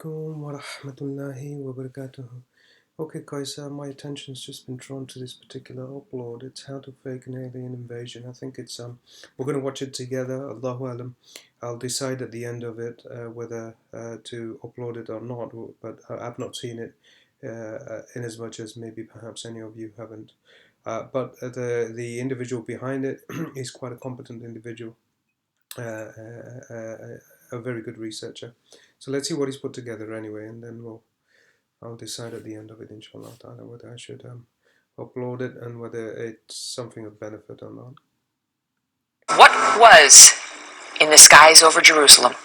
alaikum wa rahmatullahi wa barakatuh. Okay guys, my attention's just been drawn to this particular upload. It's how to fake an alien invasion. I think it's we're going to watch it together, Allahu alam. I'll decide at the end of it whether to upload it or not, but I've not seen it in as much as maybe perhaps any of you haven't. But the individual behind it is quite a competent individual. A very good researcher. So let's see what he's put together anyway, and then I'll decide at the end of it, inshallah ta'ala, whether I should upload it and whether it's something of benefit or not. What was in the skies over Jerusalem,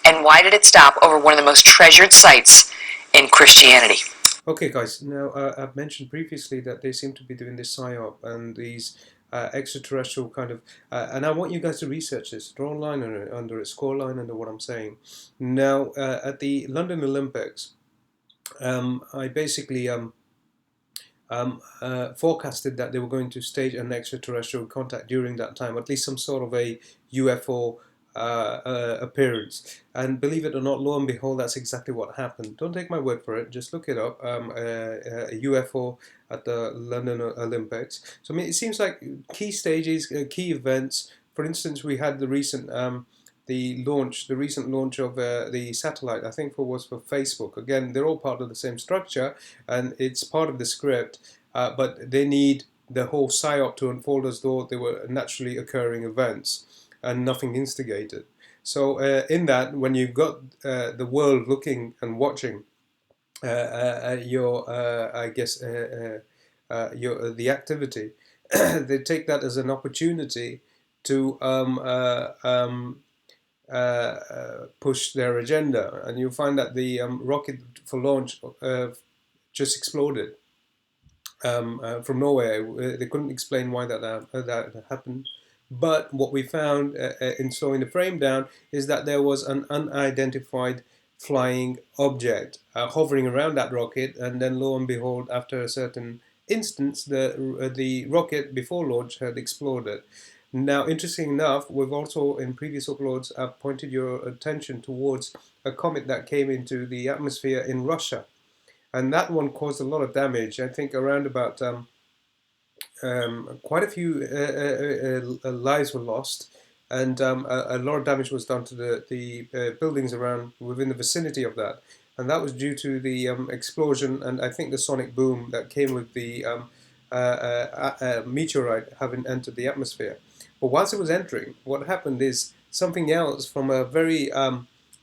and why did it stop over one of the most treasured sites in Christianity? Okay guys, now I've mentioned previously that they seem to be doing this PSYOP and these extraterrestrial kind of, and I want you guys to research this, draw a line under it, score a line under what I'm saying. Now at the London Olympics, I basically forecasted that they were going to stage an extraterrestrial contact during that time, at least some sort of a UFO appearance. And believe it or not, lo and behold, that's exactly what happened. Don't take my word for it, just look it up. A UFO at the London Olympics. So I mean, it seems like key stages, key events. For instance, we had the recent recent launch of the satellite, I think was for Facebook. Again, they're all part of the same structure, and it's part of the script, but they need the whole PSYOP to unfold as though they were naturally occurring events and nothing instigated. So in that, when you've got the world looking and watching your, I guess, the activity, they take that as an opportunity to push their agenda, and you'll find that the rocket for launch just exploded from nowhere. They couldn't explain why that happened. But what we found in slowing the frame down is that there was an unidentified flying object hovering around that rocket, and then lo and behold, after a certain instance, the rocket before launch had exploded. Now, interesting enough, we've also in previous uploads pointed your attention towards a comet that came into the atmosphere in Russia, and that one caused a lot of damage. I think around about quite a few lives were lost, and a lot of damage was done to the buildings around within the vicinity of that, and that was due to the explosion and I think the sonic boom that came with the meteorite having entered the atmosphere. But whilst it was entering, what happened is something else from a very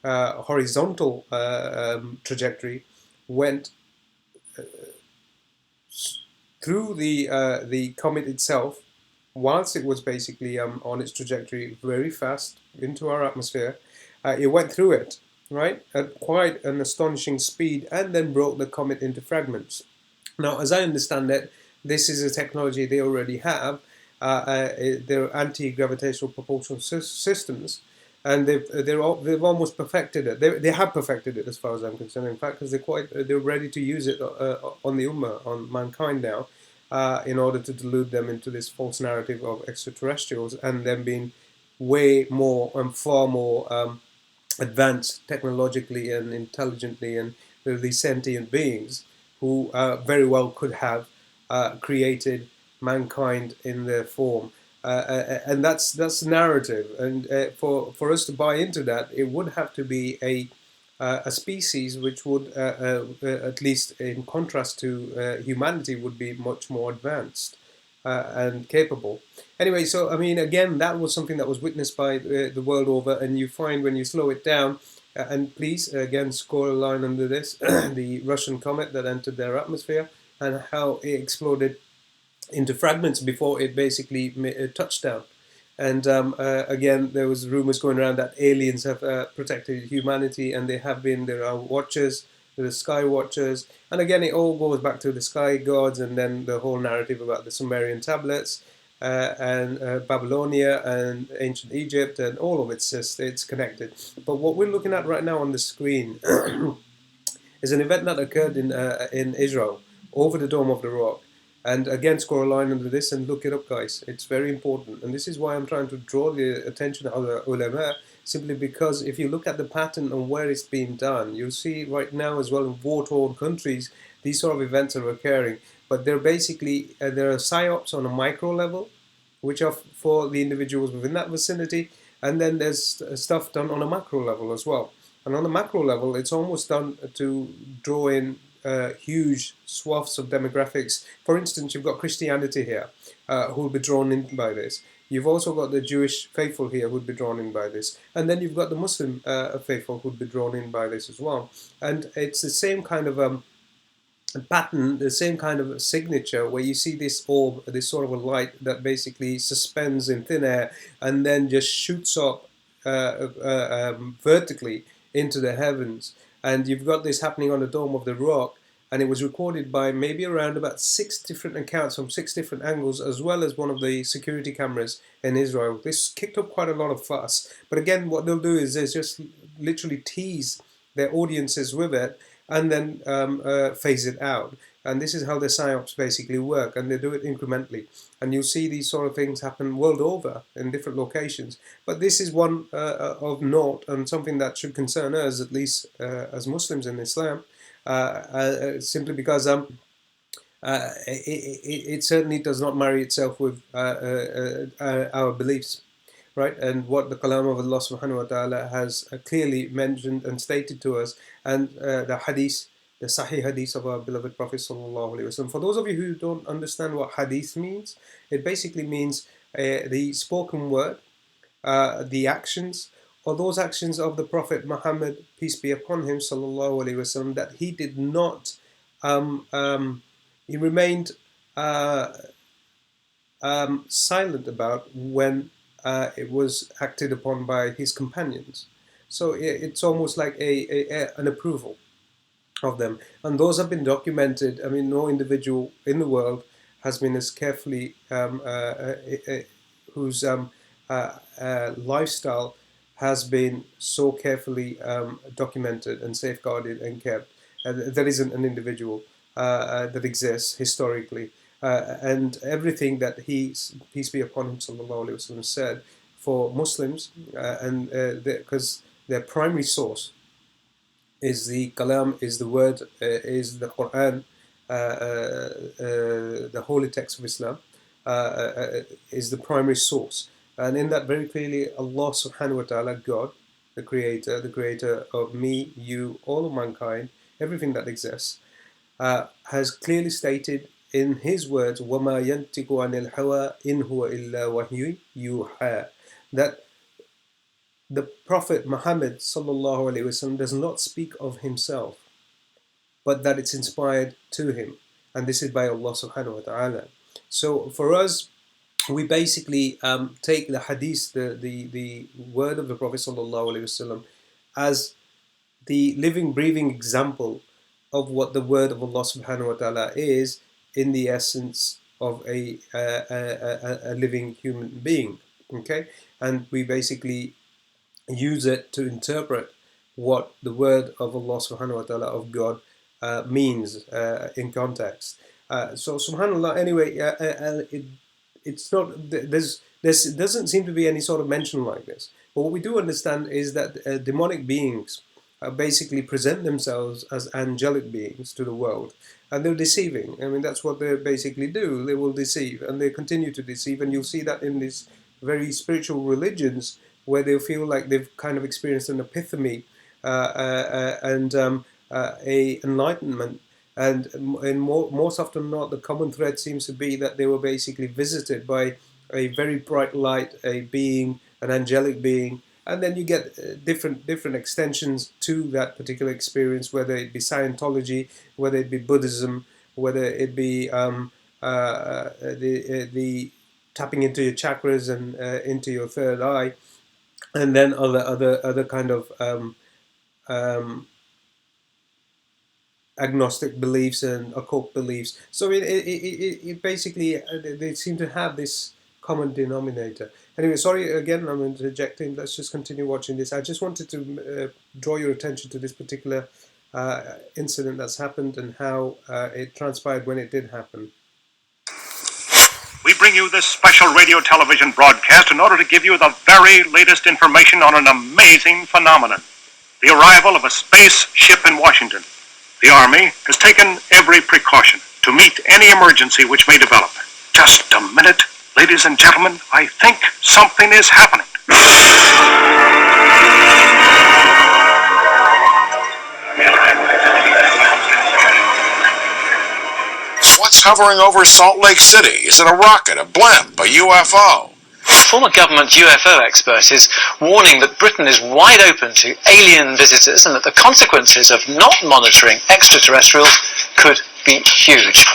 horizontal trajectory went through the comet itself, whilst it was basically on its trajectory very fast into our atmosphere. It went through it, right, at quite an astonishing speed, and then broke the comet into fragments. Now, as I understand it, this is a technology they already have. They're anti-gravitational propulsion systems, and they've almost perfected it. They have perfected it as far as I'm concerned. In fact, because they're ready to use it on the ummah, on mankind now, in order to delude them into this false narrative of extraterrestrials and them being way more and far more advanced technologically and intelligently, and these sentient beings who very well could have created mankind in their form, and that's the narrative. And for us to buy into that, it would have to be a species which would, at least in contrast to humanity, would be much more advanced and capable. Anyway, so I mean, again, that was something that was witnessed by the world over, and you find when you slow it down, and please, again, score a line under this, the Russian comet that entered their atmosphere, and how it exploded into fragments before it basically made a touchdown. And again, there was rumors going around that aliens have protected humanity, and they have been. There are watchers, the sky watchers, and again, it all goes back to the sky gods, and then the whole narrative about the Sumerian tablets and Babylonia and ancient Egypt, and all of it's connected. But what we're looking at right now on the screen is an event that occurred in Israel over the Dome of the Rock. And again, score a line under this and look it up, guys. It's very important. And this is why I'm trying to draw the attention of the ulama, simply because if you look at the pattern on where it's being done, you'll see right now as well in war-torn countries, these sort of events are occurring. But they're basically, there are psyops on a micro level, which are for the individuals within that vicinity, and then there's stuff done on a macro level as well. And on the macro level, it's almost done to draw in huge swaths of demographics. For instance, you've got Christianity here, who will be drawn in by this. You've also got the Jewish faithful here who would be drawn in by this. And then you've got the Muslim faithful who would be drawn in by this as well. And it's the same kind of pattern, the same kind of signature where you see this orb, this sort of a light that basically suspends in thin air and then just shoots up vertically into the heavens. And you've got this happening on the Dome of the Rock, and it was recorded by maybe around about 6 different accounts from 6 different angles, as well as one of the security cameras in Israel. This kicked up quite a lot of fuss. But again, what they'll do is just literally tease their audiences with it and then phase it out. And this is how the psyops basically work, and they do it incrementally. And you'll see these sort of things happen world over in different locations. But this is one of note and something that should concern us, at least as Muslims in Islam, simply because it certainly does not marry itself with our beliefs, right? And what the kalam of Allah subhanahu wa ta'ala has clearly mentioned and stated to us, and the hadith, the sahih hadith of our beloved Prophet sallallahu alaihi wasallam. For those of you who don't understand what hadith means, it basically means the spoken word, the actions, or those actions of the Prophet Muhammad, peace be upon him, sallallahu alaihi wasallam, that he did not, he remained silent about when it was acted upon by his companions. So it's almost like an approval of them. And those have been documented. I mean, no individual in the world has been as carefully, whose lifestyle has been so carefully documented and safeguarded and kept. There isn't an individual that exists historically. And everything that he, peace be upon him, sallallahu alaihi wasallam, said for Muslims, and because their primary source is the kalam, is the word, is the Quran, the holy text of Islam, is the primary source. And in that very clearly, Allah subhanahu wa ta'ala, God, the creator of me, you, all of mankind, everything that exists, has clearly stated in his words, وَمَا يَنْتِقُ عَنِ الْهَوَىٰ إِنْ هُوَ إِلَّا وَحْيٌ يُوحَىٰ, that the Prophet Muhammad sallallahu alaihi wasallam does not speak of himself, but that it's inspired to him, and this is by Allah subhanahu wa ta'ala. So for us, we basically take the hadith, the word of the Prophet sallallahu alaihi wasallam, as the living, breathing example of what the word of Allah subhanahu wa ta'ala is in the essence of a living human being. Okay, and we basically use it to interpret what the word of Allah subhanahu wa ta'ala, of God, means in context. So subhanallah, anyway, it's not, there doesn't seem to be any sort of mention like this. But what we do understand is that demonic beings basically present themselves as angelic beings to the world, and they're deceiving. I mean, that's what they basically do. They will deceive, and they continue to deceive, and you'll see that in these very spiritual religions where they feel like they've kind of experienced an epiphany and a enlightenment. And most often than not, the common thread seems to be that they were basically visited by a very bright light, a being, an angelic being, and then you get different extensions to that particular experience, whether it be Scientology, whether it be Buddhism, whether it be the tapping into your chakras and into your third eye, and then other kind of um, agnostic beliefs and occult beliefs. So it basically, they seem to have this common denominator. Anyway, sorry again, I'm interjecting. Let's just continue watching this. I just wanted to draw your attention to this particular incident that's happened and how it transpired when it did happen. We bring you this special radio television broadcast in order to give you the very latest information on an amazing phenomenon. The arrival of a space ship in Washington. The Army has taken every precaution to meet any emergency which may develop. Just a minute, ladies and gentlemen, I think something is happening. What's hovering over Salt Lake City? Is it a rocket, a blimp, a UFO? Former government UFO expert is warning that Britain is wide open to alien visitors and that the consequences of not monitoring extraterrestrials could be huge.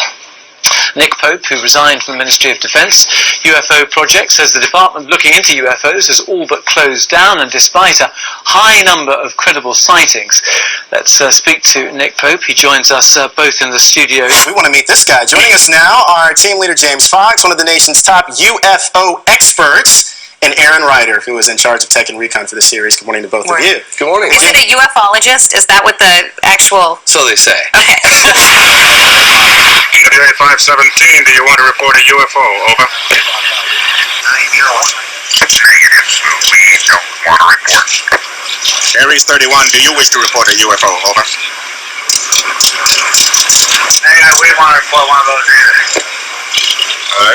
Nick Pope, who resigned from the Ministry of Defence UFO project, says the department looking into UFOs has all but closed down, and despite a high number of credible sightings. Let's speak to Nick Pope. He joins us both in the studio. We want to meet this guy. Joining us now, our team leader James Fox, one of the nation's top UFO experts, and Aaron Ryder, who is in charge of Tech and Recon for the series. Good morning to both of you. Good morning. Is it a ufologist? Is that what the actual... So they say. Okay. EWA 517, do you want to report a UFO? Over. 901. Negative, we don't want to report. Aries 31, do you wish to report a UFO? Over. We want to report one of those either.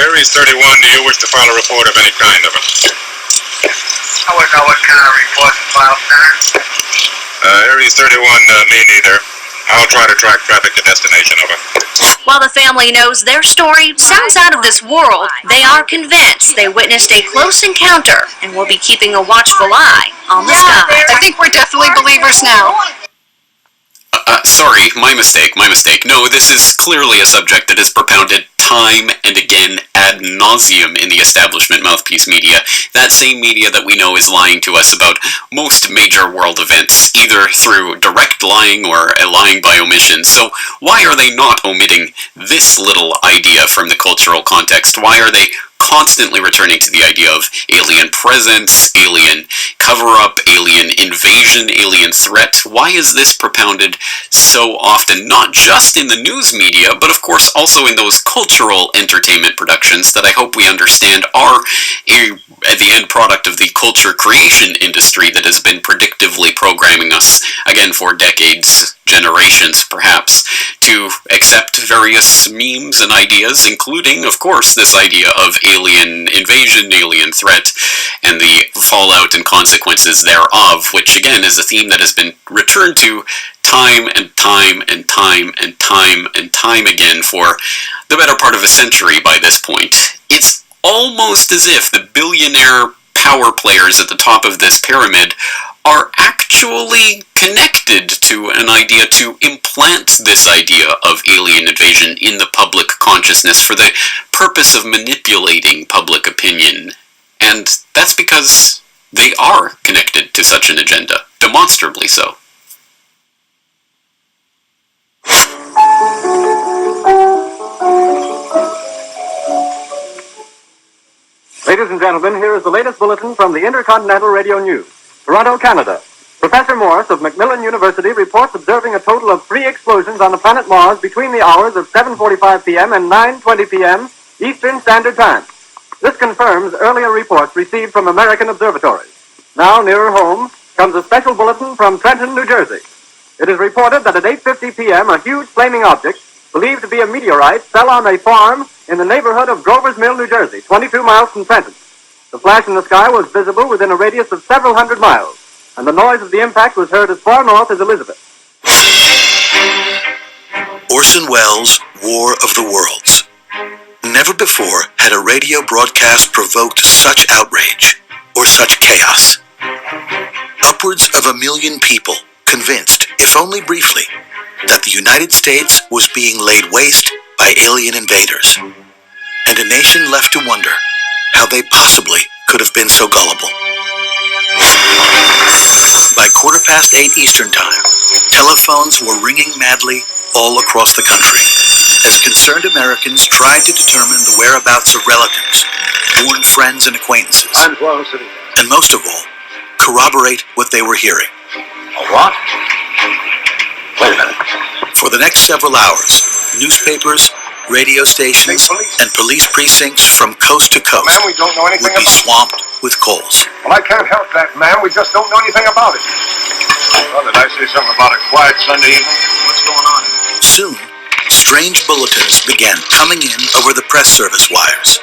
Aries 31, do you wish to file a report of any kind? Over. I wouldn't know what kind of report to file, sir. Aries 31, me neither. I'll try to track traffic to destination. Over. While the family knows their story sounds out of this world, they are convinced they witnessed a close encounter and will be keeping a watchful eye on the sky. I think we're definitely believers now. Sorry, my mistake. No, this is clearly a subject that is propounded time and again ad nauseum in the establishment mouthpiece media. That same media that we know is lying to us about most major world events, either through direct lying or lying by omission. So why are they not omitting this little idea from the cultural context? Why are they constantly returning to the idea of alien presence, alien cover-up, alien invasion, alien threat? Why is this propounded so often, not just in the news media, but of course also in those cultural entertainment productions that I hope we understand are the end product of the culture creation industry that has been predictively programming us, again for decades, generations perhaps, to accept various memes and ideas, including, of course, this idea of alien invasion, alien threat, and the fallout and consequences thereof, which again is a theme that has been returned to time and time and time and time and time again for the better part of a century by this point. It's almost as if the billionaire power players at the top of this pyramid are actually connected to an idea to implant this idea of alien invasion in the public consciousness for the purpose of manipulating public opinion. And that's because they are connected to such an agenda, demonstrably so. Ladies and gentlemen, here is the latest bulletin from the Intercontinental Radio News. Toronto, Canada. Professor Morris of Macmillan University reports observing a total of 3 explosions on the planet Mars between the hours of 7:45 p.m. and 9:20 p.m. Eastern Standard Time. This confirms earlier reports received from American observatories. Now, nearer home, comes a special bulletin from Trenton, New Jersey. It is reported that at 8:50 p.m. a huge flaming object, believed to be a meteorite, fell on a farm in the neighborhood of Grover's Mill, New Jersey, 22 miles from Trenton. The flash in the sky was visible within a radius of several hundred miles, and the noise of the impact was heard as far north as Elizabeth. Orson Welles' War of the Worlds. Never before had a radio broadcast provoked such outrage or such chaos. Upwards of 1 million people convinced, if only briefly, that the United States was being laid waste by alien invaders, and a nation left to wonder how they possibly could have been so gullible. By 8:15 Eastern Time, telephones were ringing madly all across the country as concerned Americans tried to determine the whereabouts of relatives, worn friends and acquaintances, and most of all, corroborate what they were hearing. A what? Wait a minute. For the next several hours, newspapers, Radio stations and police precincts from coast to coast Ma'am, we don't know anything would be about it. swamped with calls. Well, I can't help that, ma'am. We just don't know anything about it. Well, did I say something about a quiet Sunday evening? What's going on? Soon, strange bulletins began coming in over the press service wires.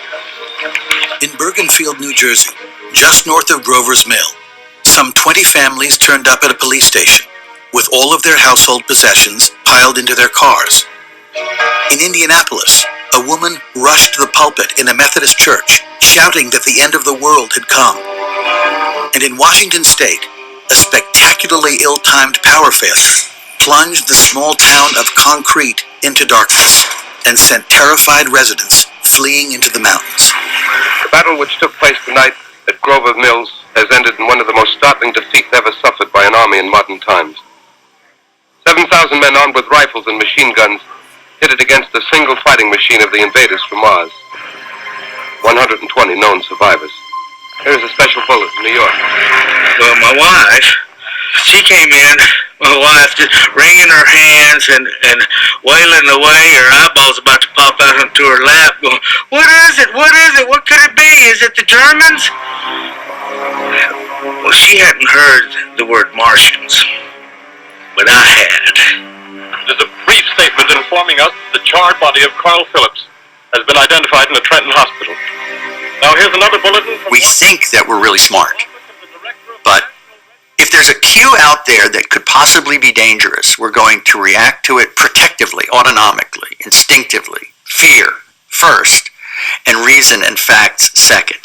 In Bergenfield, New Jersey, just north of Grover's Mill, some 20 families turned up at a police station with all of their household possessions piled into their cars. In Indianapolis, a woman rushed the pulpit in a Methodist church, shouting that the end of the world had come. And in Washington State, a spectacularly ill-timed power failure plunged the small town of Concrete into darkness and sent terrified residents fleeing into the mountains. The battle which took place tonight at Grover Mills has ended in one of the most startling defeats ever suffered by an army in modern times. 7,000 men armed with rifles and machine guns pitted against the single fighting machine of the invaders from Mars. 120 known survivors. Here's a special bullet from New York. Well, my wife, she came in, my wife just wringing her hands and wailing away, her eyeballs about to pop out onto her lap, going, what is it? What is it? What could it be? Is it the Germans? Well, she hadn't heard the word Martians, but I had. There's a brief statement informing us that the charred body of Carl Phillips has been identified in the Trenton Hospital. Now here's another bulletin. We think that we're really smart, but if there's a cue out there that could possibly be dangerous, we're going to react to it protectively, autonomically, instinctively. Fear first, and reason and facts second.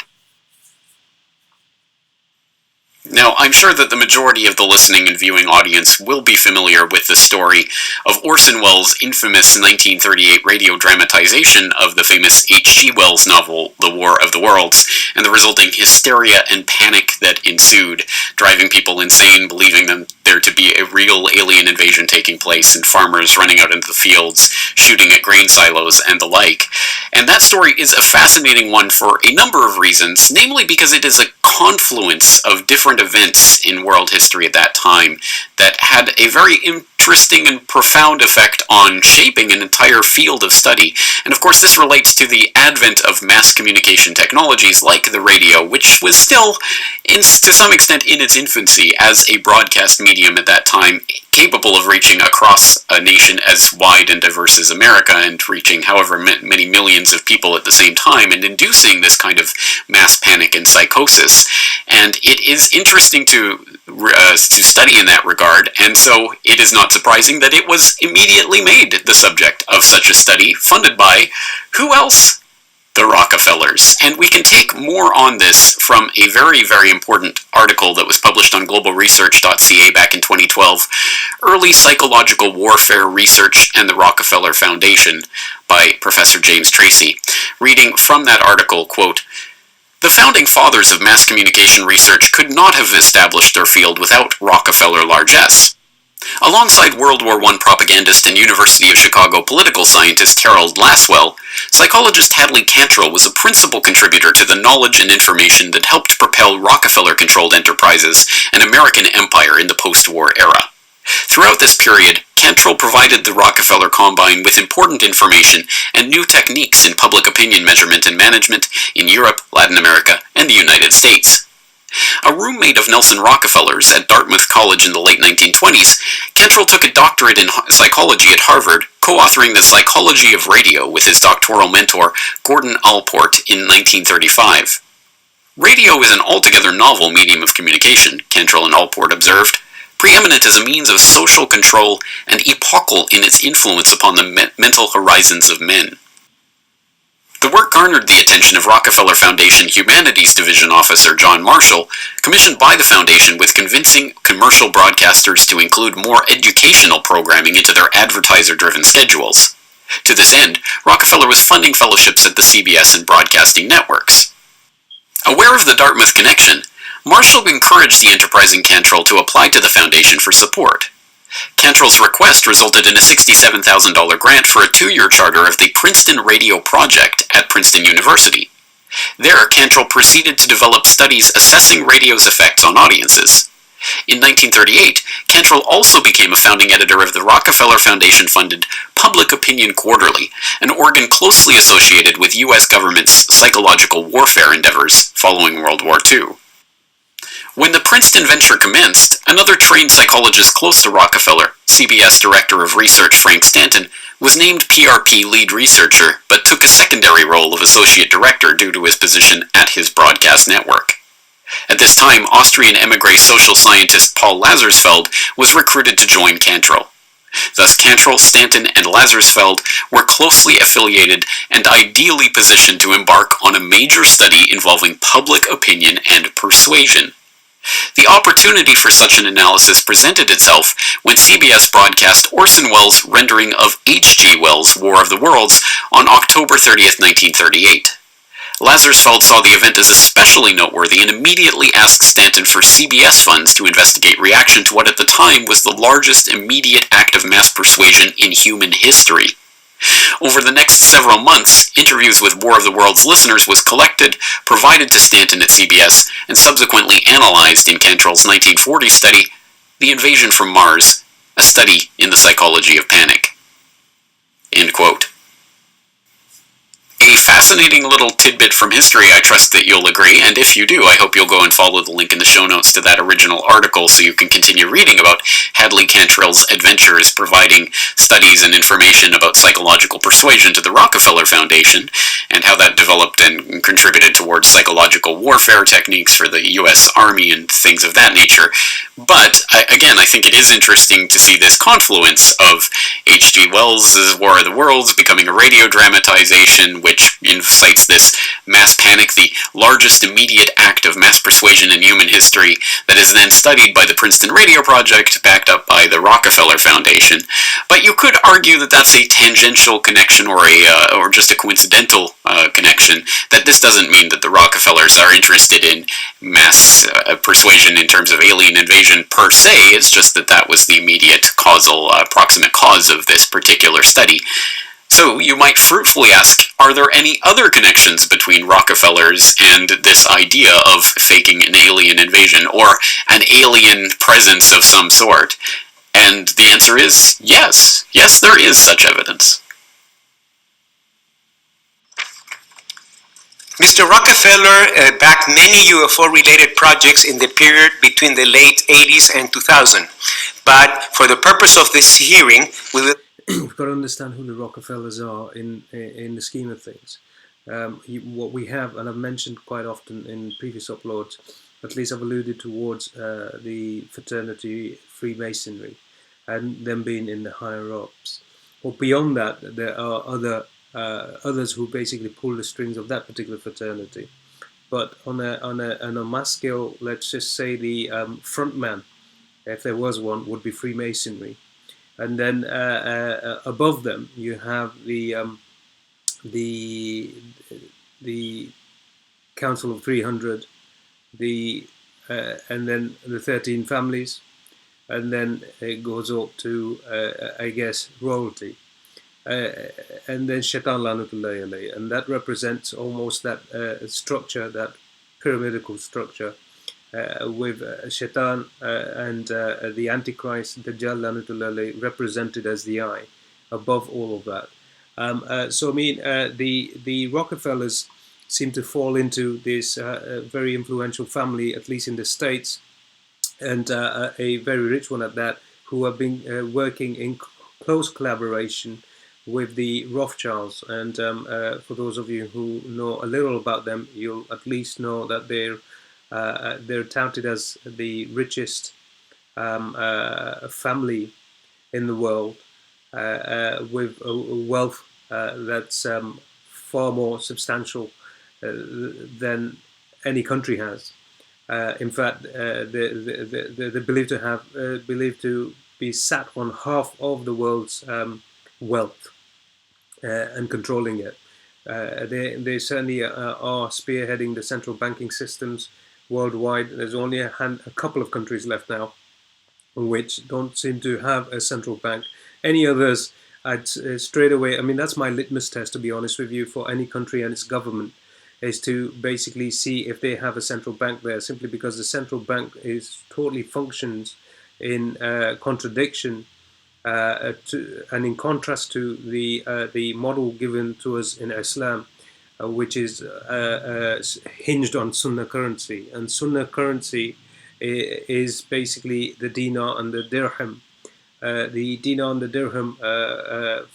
Now, I'm sure that the majority of the listening and viewing audience will be familiar with the story of Orson Welles' infamous 1938 radio dramatization of the famous H.G. Wells novel, The War of the Worlds, and the resulting hysteria and panic that ensued, driving people insane, believing them there to be a real alien invasion taking place, and farmers running out into the fields, shooting at grain silos, and the like. And that story is a fascinating one for a number of reasons, namely because it is a confluence of different events in world history at that time that had a very interesting and profound effect on shaping an entire field of study. And of course this relates to the advent of mass communication technologies like the radio, which was still, to some extent, in its infancy as a broadcast medium at that time, capable of reaching across a nation as wide and diverse as America and reaching however many millions of people at the same time and inducing this kind of mass panic and psychosis. And it is interesting to study in that regard, and so it is not surprising that it was immediately made the subject of such a study, funded by who else? The Rockefellers. And we can take more on this from a very, very important article that was published on globalresearch.ca back in 2012, Early Psychological Warfare Research and the Rockefeller Foundation, by Professor James Tracy. Reading from that article, quote, "The founding fathers of mass communication research could not have established their field without Rockefeller largesse. Alongside World War I propagandist and University of Chicago political scientist Harold Lasswell, psychologist Hadley Cantrell was a principal contributor to the knowledge and information that helped propel Rockefeller-controlled enterprises and American empire in the post-war era. Throughout this period, Cantrell provided the Rockefeller Combine with important information and new techniques in public opinion measurement and management in Europe, Latin America, and the United States. A roommate of Nelson Rockefeller's at Dartmouth College in the late 1920s, Cantrell took a doctorate in psychology at Harvard, co-authoring The Psychology of Radio with his doctoral mentor, Gordon Allport, in 1935. Radio is an altogether novel medium of communication, Cantrell and Allport observed, preeminent as a means of social control and epochal in its influence upon the mental horizons of men. The work garnered the attention of Rockefeller Foundation Humanities Division Officer John Marshall, commissioned by the Foundation with convincing commercial broadcasters to include more educational programming into their advertiser-driven schedules. To this end, Rockefeller was funding fellowships at the CBS and broadcasting networks. Aware of the Dartmouth connection, Marshall encouraged the enterprising Cantrell to apply to the Foundation for support. Cantrell's request resulted in a $67,000 grant for a 2-year charter of the Princeton Radio Project at Princeton University. There, Cantrell proceeded to develop studies assessing radio's effects on audiences. In 1938, Cantrell also became a founding editor of the Rockefeller Foundation-funded Public Opinion Quarterly, an organ closely associated with U.S. government's psychological warfare endeavors following World War II. When the Princeton venture commenced, another trained psychologist close to Rockefeller, CBS Director of Research Frank Stanton, was named PRP lead researcher, but took a secondary role of associate director due to his position at his broadcast network. At this time, Austrian emigre social scientist Paul Lazarsfeld was recruited to join Cantrell. Thus, Cantrell, Stanton, and Lazarsfeld were closely affiliated and ideally positioned to embark on a major study involving public opinion and persuasion. The opportunity for such an analysis presented itself when CBS broadcast Orson Welles' rendering of H.G. Wells' War of the Worlds on October 30th, 1938. Lazarsfeld saw the event as especially noteworthy and immediately asked Stanton for CBS funds to investigate reaction to what at the time was the largest immediate act of mass persuasion in human history. Over the next several months, interviews with War of the Worlds listeners was collected, provided to Stanton at CBS, and subsequently analyzed in Cantrell's 1940 study, The Invasion from Mars, a study in the psychology of panic. End quote. A fascinating little tidbit from history, I trust that you'll agree, and if you do, I hope you'll go and follow the link in the show notes to that original article so you can continue reading about Hadley Cantrell's adventures providing studies and information about psychological persuasion to the Rockefeller Foundation, and how that developed and contributed towards psychological warfare techniques for the U.S. Army and things of that nature. But, again, I think it is interesting to see this confluence of H.G. Wells' War of the Worlds becoming a radio dramatization, which incites this mass panic, the largest immediate act of mass persuasion in human history, that is then studied by the Princeton Radio Project, backed up by the Rockefeller Foundation. But you could argue that that's a tangential connection or just a coincidental connection, that this doesn't mean that the Rockefellers are interested in mass persuasion in terms of alien invasion per se. It's just that that was the immediate causal, proximate cause of this particular study. So you might fruitfully ask, are there any other connections between Rockefellers and this idea of faking an alien invasion or an alien presence of some sort? And the answer is yes. Yes, there is such evidence. Mr. Rockefeller backed many UFO-related projects in the period between the late 80s and 2000. But for the purpose of this hearing, we will... We've got to understand who the Rockefellers are in the scheme of things. What we have, and I've mentioned quite often in previous uploads, at least I've alluded towards the fraternity Freemasonry and them being in the higher ups. Well, beyond that, there are others who basically pull the strings of that particular fraternity. But on a mass scale, let's just say the front man, if there was one, would be Freemasonry. And then above them, you have the Council of 300, and then the 13 families, and then it goes up to, I guess, royalty, and then Shaitan Lanatullah alayhi, and that represents almost that structure, that pyramidical structure. With Shaitan and the Antichrist, Dajjal Lanatullah represented as the eye above all of that. So I mean, the Rockefellers seem to fall into this very influential family, at least in the States, and a very rich one at that, who have been working in close collaboration with the Rothschilds. And for those of you who know a little about them, you'll at least know that they're touted as the richest family in the world, with a wealth that's far more substantial than any country has. In fact, they're believed to be sat on half of the world's wealth and controlling it. They certainly are spearheading the central banking systems worldwide. There's only a couple of countries left now which don't seem to have a central bank. Any others, I'd straight away, I mean, that's my litmus test, to be honest with you, for any country and its government. is to basically see if they have a central bank there, simply because the central bank is totally functions in contradiction and in contrast to the model given to us in Islam, which is hinged on Sunnah currency. And Sunnah currency is basically the dinar and the dirham. The dinar and the dirham,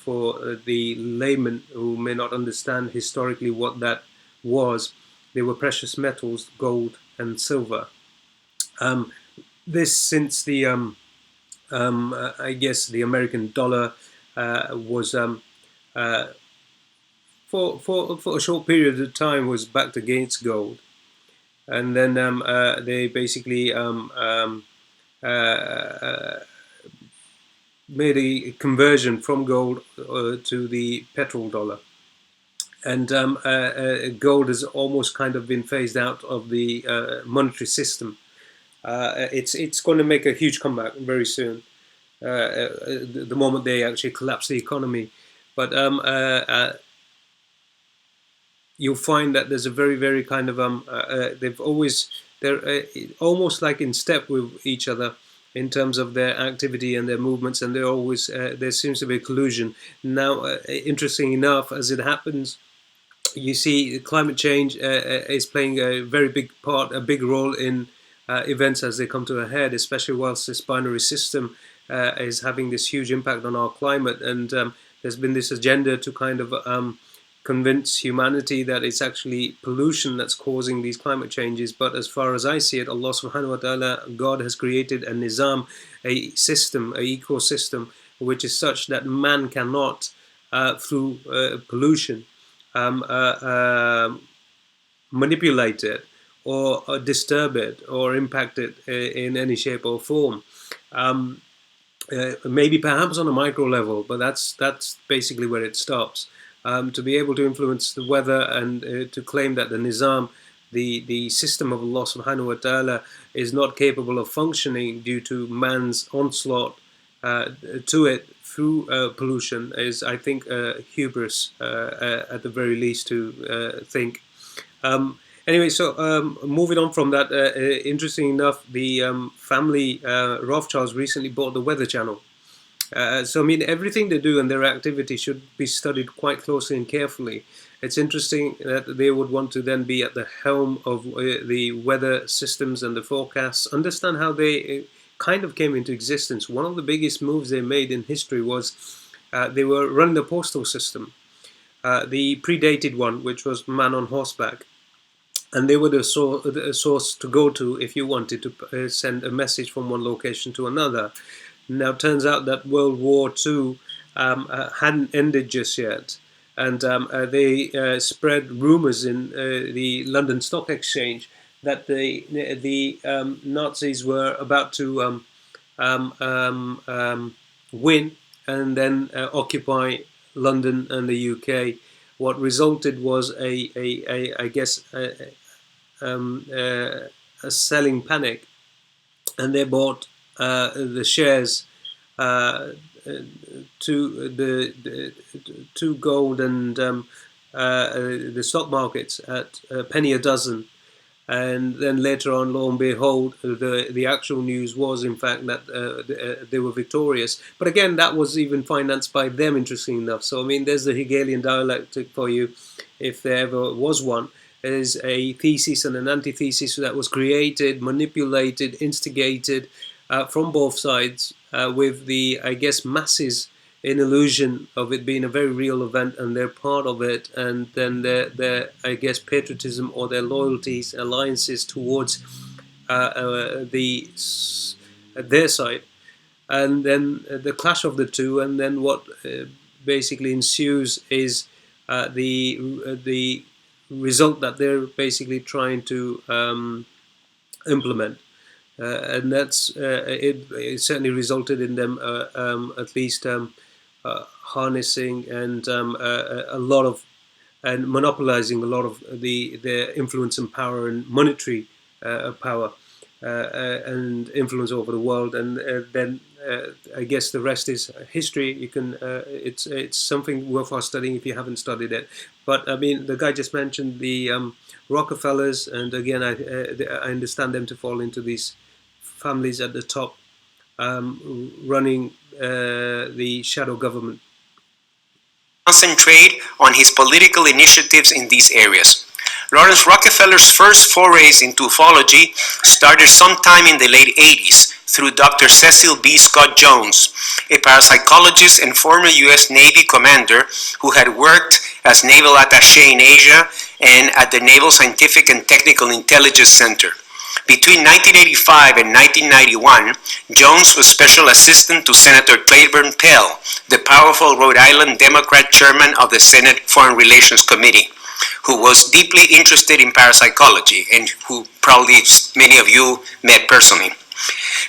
for the layman who may not understand historically what that was, they were precious metals, gold and silver. This since the I guess the American dollar was for a short period of time was backed against gold, and then they basically made a conversion from gold to the petrol dollar, and gold has almost kind of been phased out of the monetary system. It's going to make a huge comeback very soon. The moment they actually collapse the economy, but you'll find that there's a very kind of they're almost like in step with each other in terms of their activity and their movements, and they're always there seems to be a collusion. Now, interesting enough, as it happens, you see climate change is playing a very big part, a big role in events as they come to a head, especially whilst this binary system is having this huge impact on our climate. And there's been this agenda to kind of convince humanity that it's actually pollution that's causing these climate changes. But as far as I see it, Allah subhanahu wa ta'ala, God has created a nizam, a system, a ecosystem, which is such that man cannot, through pollution, manipulate it or disturb it or impact it in any shape or form. Maybe perhaps on a micro level, but that's basically where it stops. To be able to influence the weather and to claim that the nizam, the system of Allah subhanahu wa ta'ala, is not capable of functioning due to man's onslaught to it through pollution is, I think, hubris at the very least to think. Anyway, so moving on from that, interesting enough, the family Rothschilds recently bought the Weather Channel. So, I mean, everything they do and their activity should be studied quite closely and carefully. It's interesting that they would want to then be at the helm of the weather systems and the forecasts, understand how they kind of came into existence. One of the biggest moves they made in history was they were running the postal system, the predated one, which was man on horseback. And they were the source to go to if you wanted to send a message from one location to another. Now, turns out that World War II hadn't ended just yet, and they spread rumors in the London Stock Exchange that the Nazis were about to win and then occupy London and the UK. What resulted was I guess a selling panic, and they bought the shares to gold and the stock markets at a penny a dozen. And then later on, lo and behold, the actual news was, in fact, that they were victorious. But again, that was even financed by them, interesting enough. So, I mean, there's the Hegelian dialectic for you, if there ever was one. There's a thesis and an antithesis that was created, manipulated, instigated from both sides, with the, I guess, masses in illusion of it being a very real event and they're part of it, and then their I guess, patriotism or their loyalties, alliances towards their side, and then the clash of the two, and then what basically ensues is the result that they're basically trying to implement. And that's it certainly resulted in them at least harnessing and a lot of and monopolizing a lot of their influence and power and monetary power and influence over the world, and then I guess the rest is history. You can it's something worthwhile studying if you haven't studied it. But I mean, the guy just mentioned the Rockefellers, and again, I understand them to fall into these families at the top, running the shadow government. Concentrate on his political initiatives in these areas. Lawrence Rockefeller's first forays into ufology started sometime in the late 80s through Dr. Cecil B. Scott Jones, a parapsychologist and former U.S. Navy commander who had worked as naval attaché in Asia and at the Naval Scientific and Technical Intelligence Center. Between 1985 and 1991, Jones was special assistant to Senator Claiborne Pell, the powerful Rhode Island Democrat chairman of the Senate Foreign Relations Committee, who was deeply interested in parapsychology and who probably many of you met personally.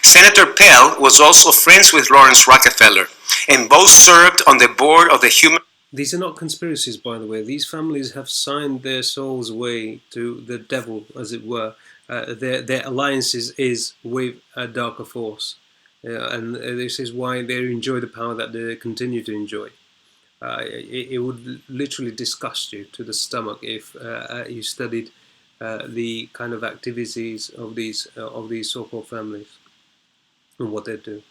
Senator Pell was also friends with Lawrence Rockefeller, and both served on the board of the Human... These are not conspiracies, by the way. These families have signed their souls away to the devil, as it were. Their alliances is with a darker force. And this is why they enjoy the power that they continue to enjoy. It would literally disgust you to the stomach if you studied the kind of activities of these so-called families and what they do.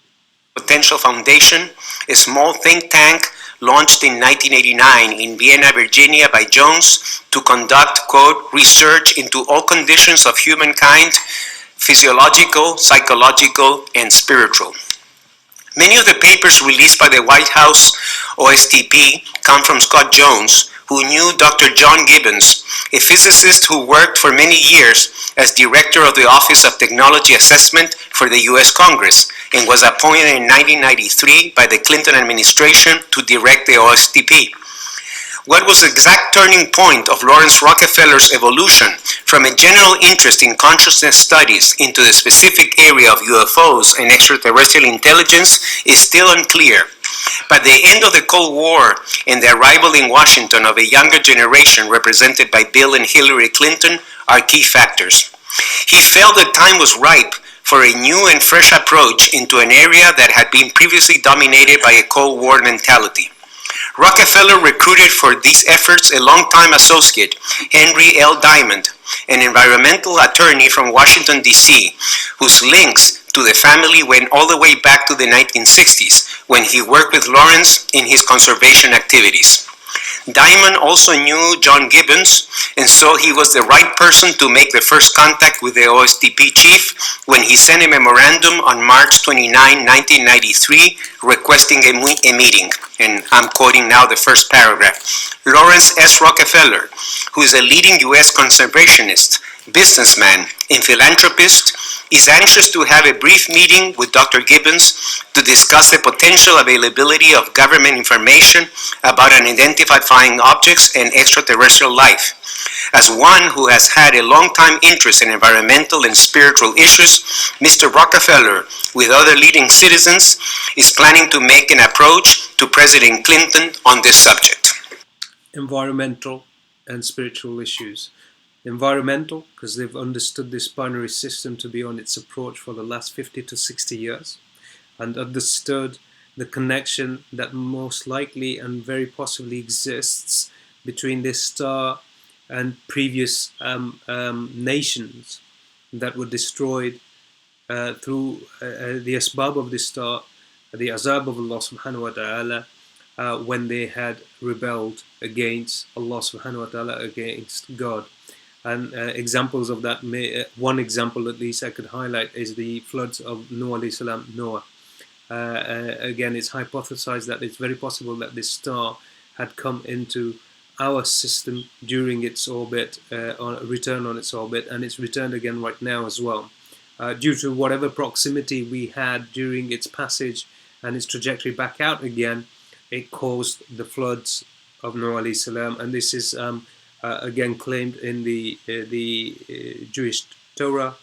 Potential Foundation, a small think tank launched in 1989 in Vienna, Virginia by Jones to conduct, quote, research into all conditions of humankind, physiological, psychological, and spiritual. Many of the papers released by the White House OSTP come from Scott Jones, who knew Dr. John Gibbons, a physicist who worked for many years as director of the Office of Technology Assessment for the U.S. Congress and was appointed in 1993 by the Clinton administration to direct the OSTP. What was the exact turning point of Lawrence Rockefeller's evolution from a general interest in consciousness studies into the specific area of UFOs and extraterrestrial intelligence is still unclear. But the end of the Cold War and the arrival in Washington of a younger generation represented by Bill and Hillary Clinton are key factors. He felt the time was ripe for a new and fresh approach into an area that had been previously dominated by a Cold War mentality. Rockefeller recruited for these efforts a longtime associate, Henry L. Diamond, an environmental attorney from Washington, D.C., whose links to the family went all the way back to the 1960s, when he worked with Lawrence in his conservation activities. Diamond also knew John Gibbons, and so he was the right person to make the first contact with the OSTP chief when he sent a memorandum on March 29, 1993, requesting a meeting. And I'm quoting now the first paragraph. Lawrence S. Rockefeller, who is a leading U.S. conservationist, businessman, and philanthropist, is anxious to have a brief meeting with Dr. Gibbons to discuss the potential availability of government information about unidentified flying objects and extraterrestrial life. As one who has had a long-time interest in environmental and spiritual issues, Mr. Rockefeller, with other leading citizens, is planning to make an approach to President Clinton on this subject. Environmental and spiritual issues. Environmental, because they've understood this binary system to be on its approach for the last 50 to 60 years and understood the connection that most likely and very possibly exists between this star and previous nations that were destroyed through the asbab of this star, the azab of Allah subhanahu wa ta'ala, when they had rebelled against Allah subhanahu wa ta'ala, against God. And examples of that, one example at least I could highlight is the floods of Noah alayhi salam, Noah. Again, it's hypothesized that it's very possible that this star had come into our system during its orbit, return on its orbit, and it's returned again right now as well. Due to whatever proximity we had during its passage and its trajectory back out again, it caused the floods of Noah alayhi salam, and this is again claimed in the Jewish Torah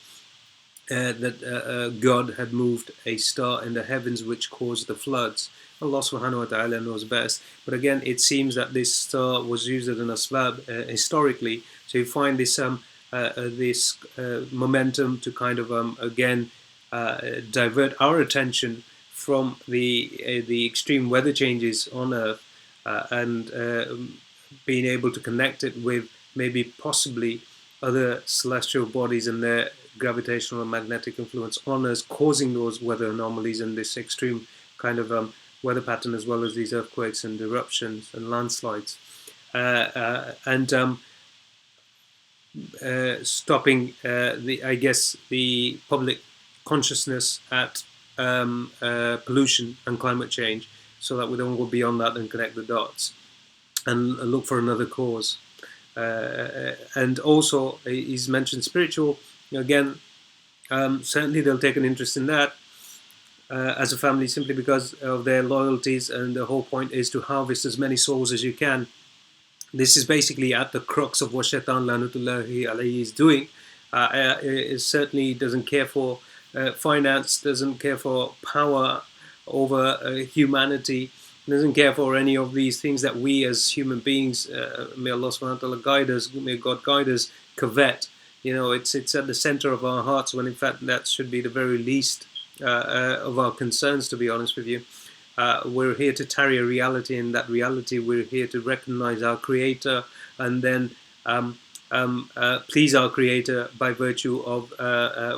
that God had moved a star in the heavens which caused the floods. Allah subhanahu wa ta'ala knows best, but again it seems that this star was used as an asbab historically, so you find this momentum to kind of again divert our attention from the extreme weather changes on Earth, and being able to connect it with maybe possibly other celestial bodies and their gravitational and magnetic influence on us, causing those weather anomalies and this extreme kind of weather pattern, as well as these earthquakes and eruptions and landslides, and stopping the public consciousness at pollution and climate change, so that we don't go beyond that and connect the dots and look for another cause. And also, he's mentioned spiritual. Again, certainly they'll take an interest in that as a family, simply because of their loyalties, and the whole point is to harvest as many souls as you can. This is basically at the crux of what Shaitan Lanutullahi alayhi is doing. It certainly doesn't care for finance, doesn't care for power over humanity, doesn't care for any of these things that we as human beings, may Allah subhanahu wa ta'ala guide us, may God guide us, covet. It's at the center of our hearts, when in fact that should be the very least of our concerns, to be honest with you. We're here to tarry a reality, and that reality we're here to recognize our Creator, and then please our Creator by virtue of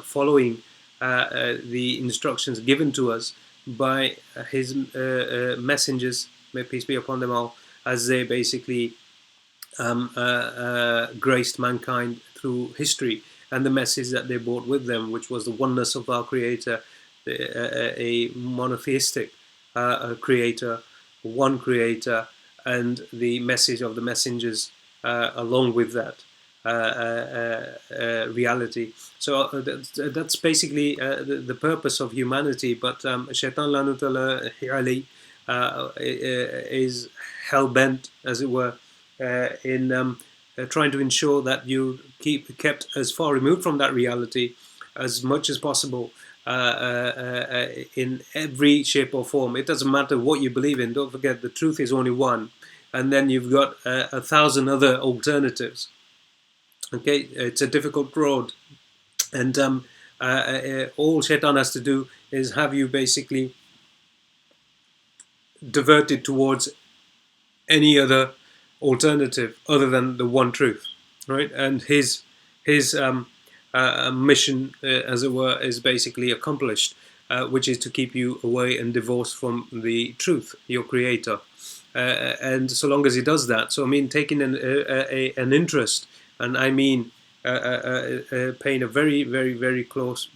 following the instructions given to us by His messengers, may peace be upon them all, as they basically graced mankind through history, and the message that they brought with them, which was the oneness of our Creator, a monotheistic Creator, one Creator, and the message of the messengers along with that reality. So that's basically the purpose of humanity. But Shaitan Lanutullah Ali is hell bent, as it were, in trying to ensure that you kept as far removed from that reality as much as possible. In every shape or form. It doesn't matter what you believe in. Don't forget, the truth is only one, and then you've got 1,000 other alternatives. Okay, it's a difficult road, and all Shaitan has to do is have you basically diverted towards any other alternative other than the one truth, right? And his mission, as it were, is basically accomplished, which is to keep you away and divorced from the truth, your Creator. And so long as he does that, so I mean, taking an interest, and I mean paying a very, very, very close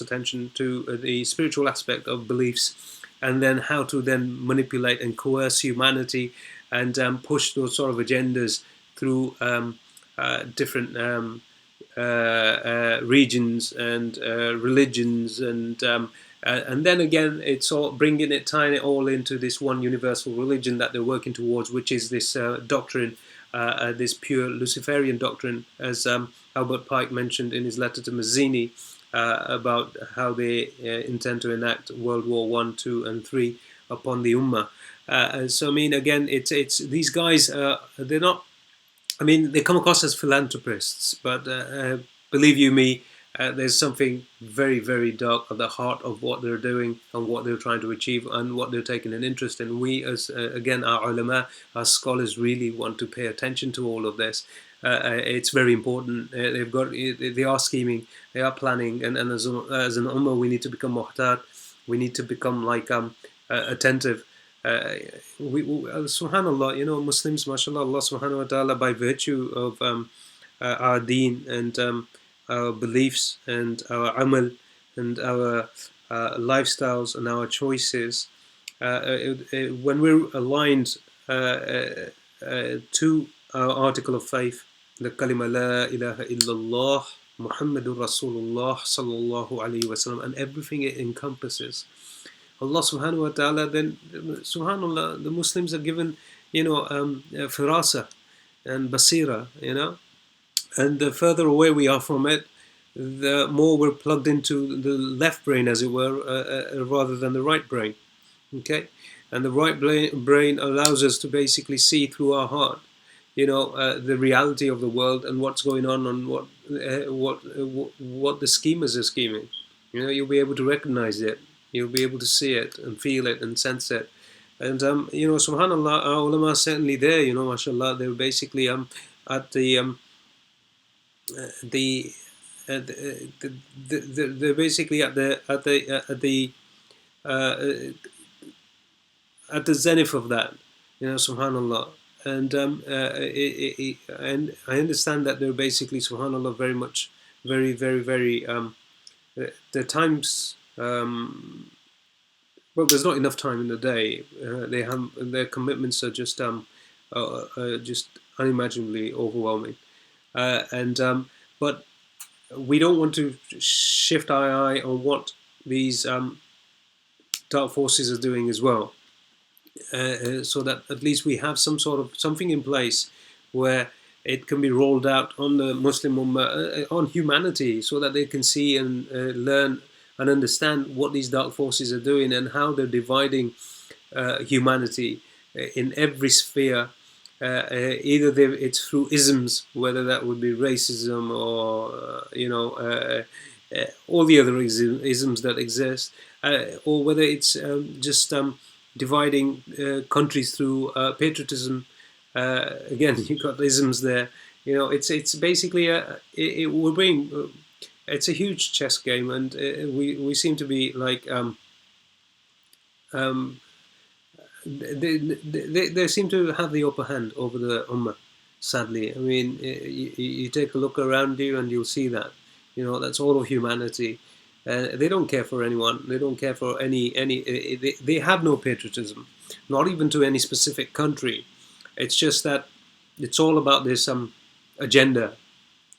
attention to the spiritual aspect of beliefs, and then how to then manipulate and coerce humanity, and push those sort of agendas through different regions and religions, and then again, it's all tying it all into this one universal religion that they're working towards, which is this doctrine, this pure Luciferian doctrine, as Albert Pike mentioned in his letter to Mazzini about how they intend to enact World War I, II, and III upon the Ummah. So I mean, again, it's these guys. They're not. I mean, they come across as philanthropists, but believe you me, there's something very, very dark at the heart of what they're doing and what they're trying to achieve and what they're taking an interest in. We, as again, our ulama, our scholars, really want to pay attention to all of this. It's very important. They are scheming, they are planning, and as an ummah, we need to become muhtar. We need to become attentive. Subhanallah, Muslims, mashallah, Allah subhanahu wa ta'ala, by virtue of our deen and our beliefs and our amal and our lifestyles and our choices, when we're aligned to our article of faith, the kalima la ilaha illallah Muhammadur Rasulullah sallallahu alayhi wasallam, and everything it encompasses, Allah subhanahu wa ta'ala, then subhanallah, the Muslims are given, firasa and basira, and the further away we are from it, the more we're plugged into the left brain, as it were, rather than the right brain. Okay, and the right brain allows us to basically see through our heart, the reality of the world and what's going on, and what the schemers are scheming. You'll be able to recognize it. You'll be able to see it and feel it and sense it. And subhanallah, our ulama are certainly there, mashallah. They were basically at the they're basically uh, at the zenith of that, subhanallah. And I understand that they're basically, subhanallah, very, the times. Well, there's not enough time in the day. They have their commitments are just unimaginably overwhelming, but we don't want to shift our eye on what these dark forces are doing as well, so that at least we have something in place where it can be rolled out on the Muslim Ummah, on humanity, so that they can see and learn and understand what these dark forces are doing and how they're dividing humanity in every sphere. Either it's through isms, whether that would be racism or all the other isms that exist, or whether it's just dividing countries through patriotism. Again, you've got isms there. It's basically it's a huge chess game, and we seem to be like they seem to have the upper hand over the Ummah, sadly. I mean, you take a look around you and you'll see that. That's all of humanity. They don't care for anyone. They don't care for any. They have no patriotism, not even to any specific country. It's just that it's all about this agenda.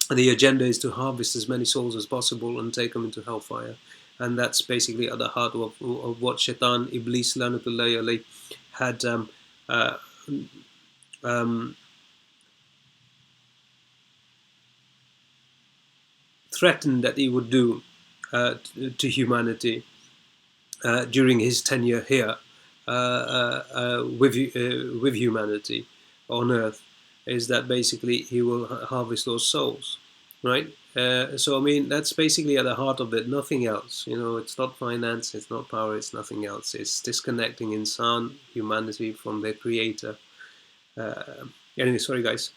The agenda is to harvest as many souls as possible and take them into hellfire. And that's basically at the heart of what Shaitan, Iblis, Lanatullahi alayh, had threatened that he would do to humanity during his tenure here with humanity on earth, is that basically he will harvest those souls, right? So I mean, that's basically at the heart of it, nothing else. It's not finance, it's not power, it's nothing else. It's disconnecting insan, humanity, from their creator. Anyway, sorry guys.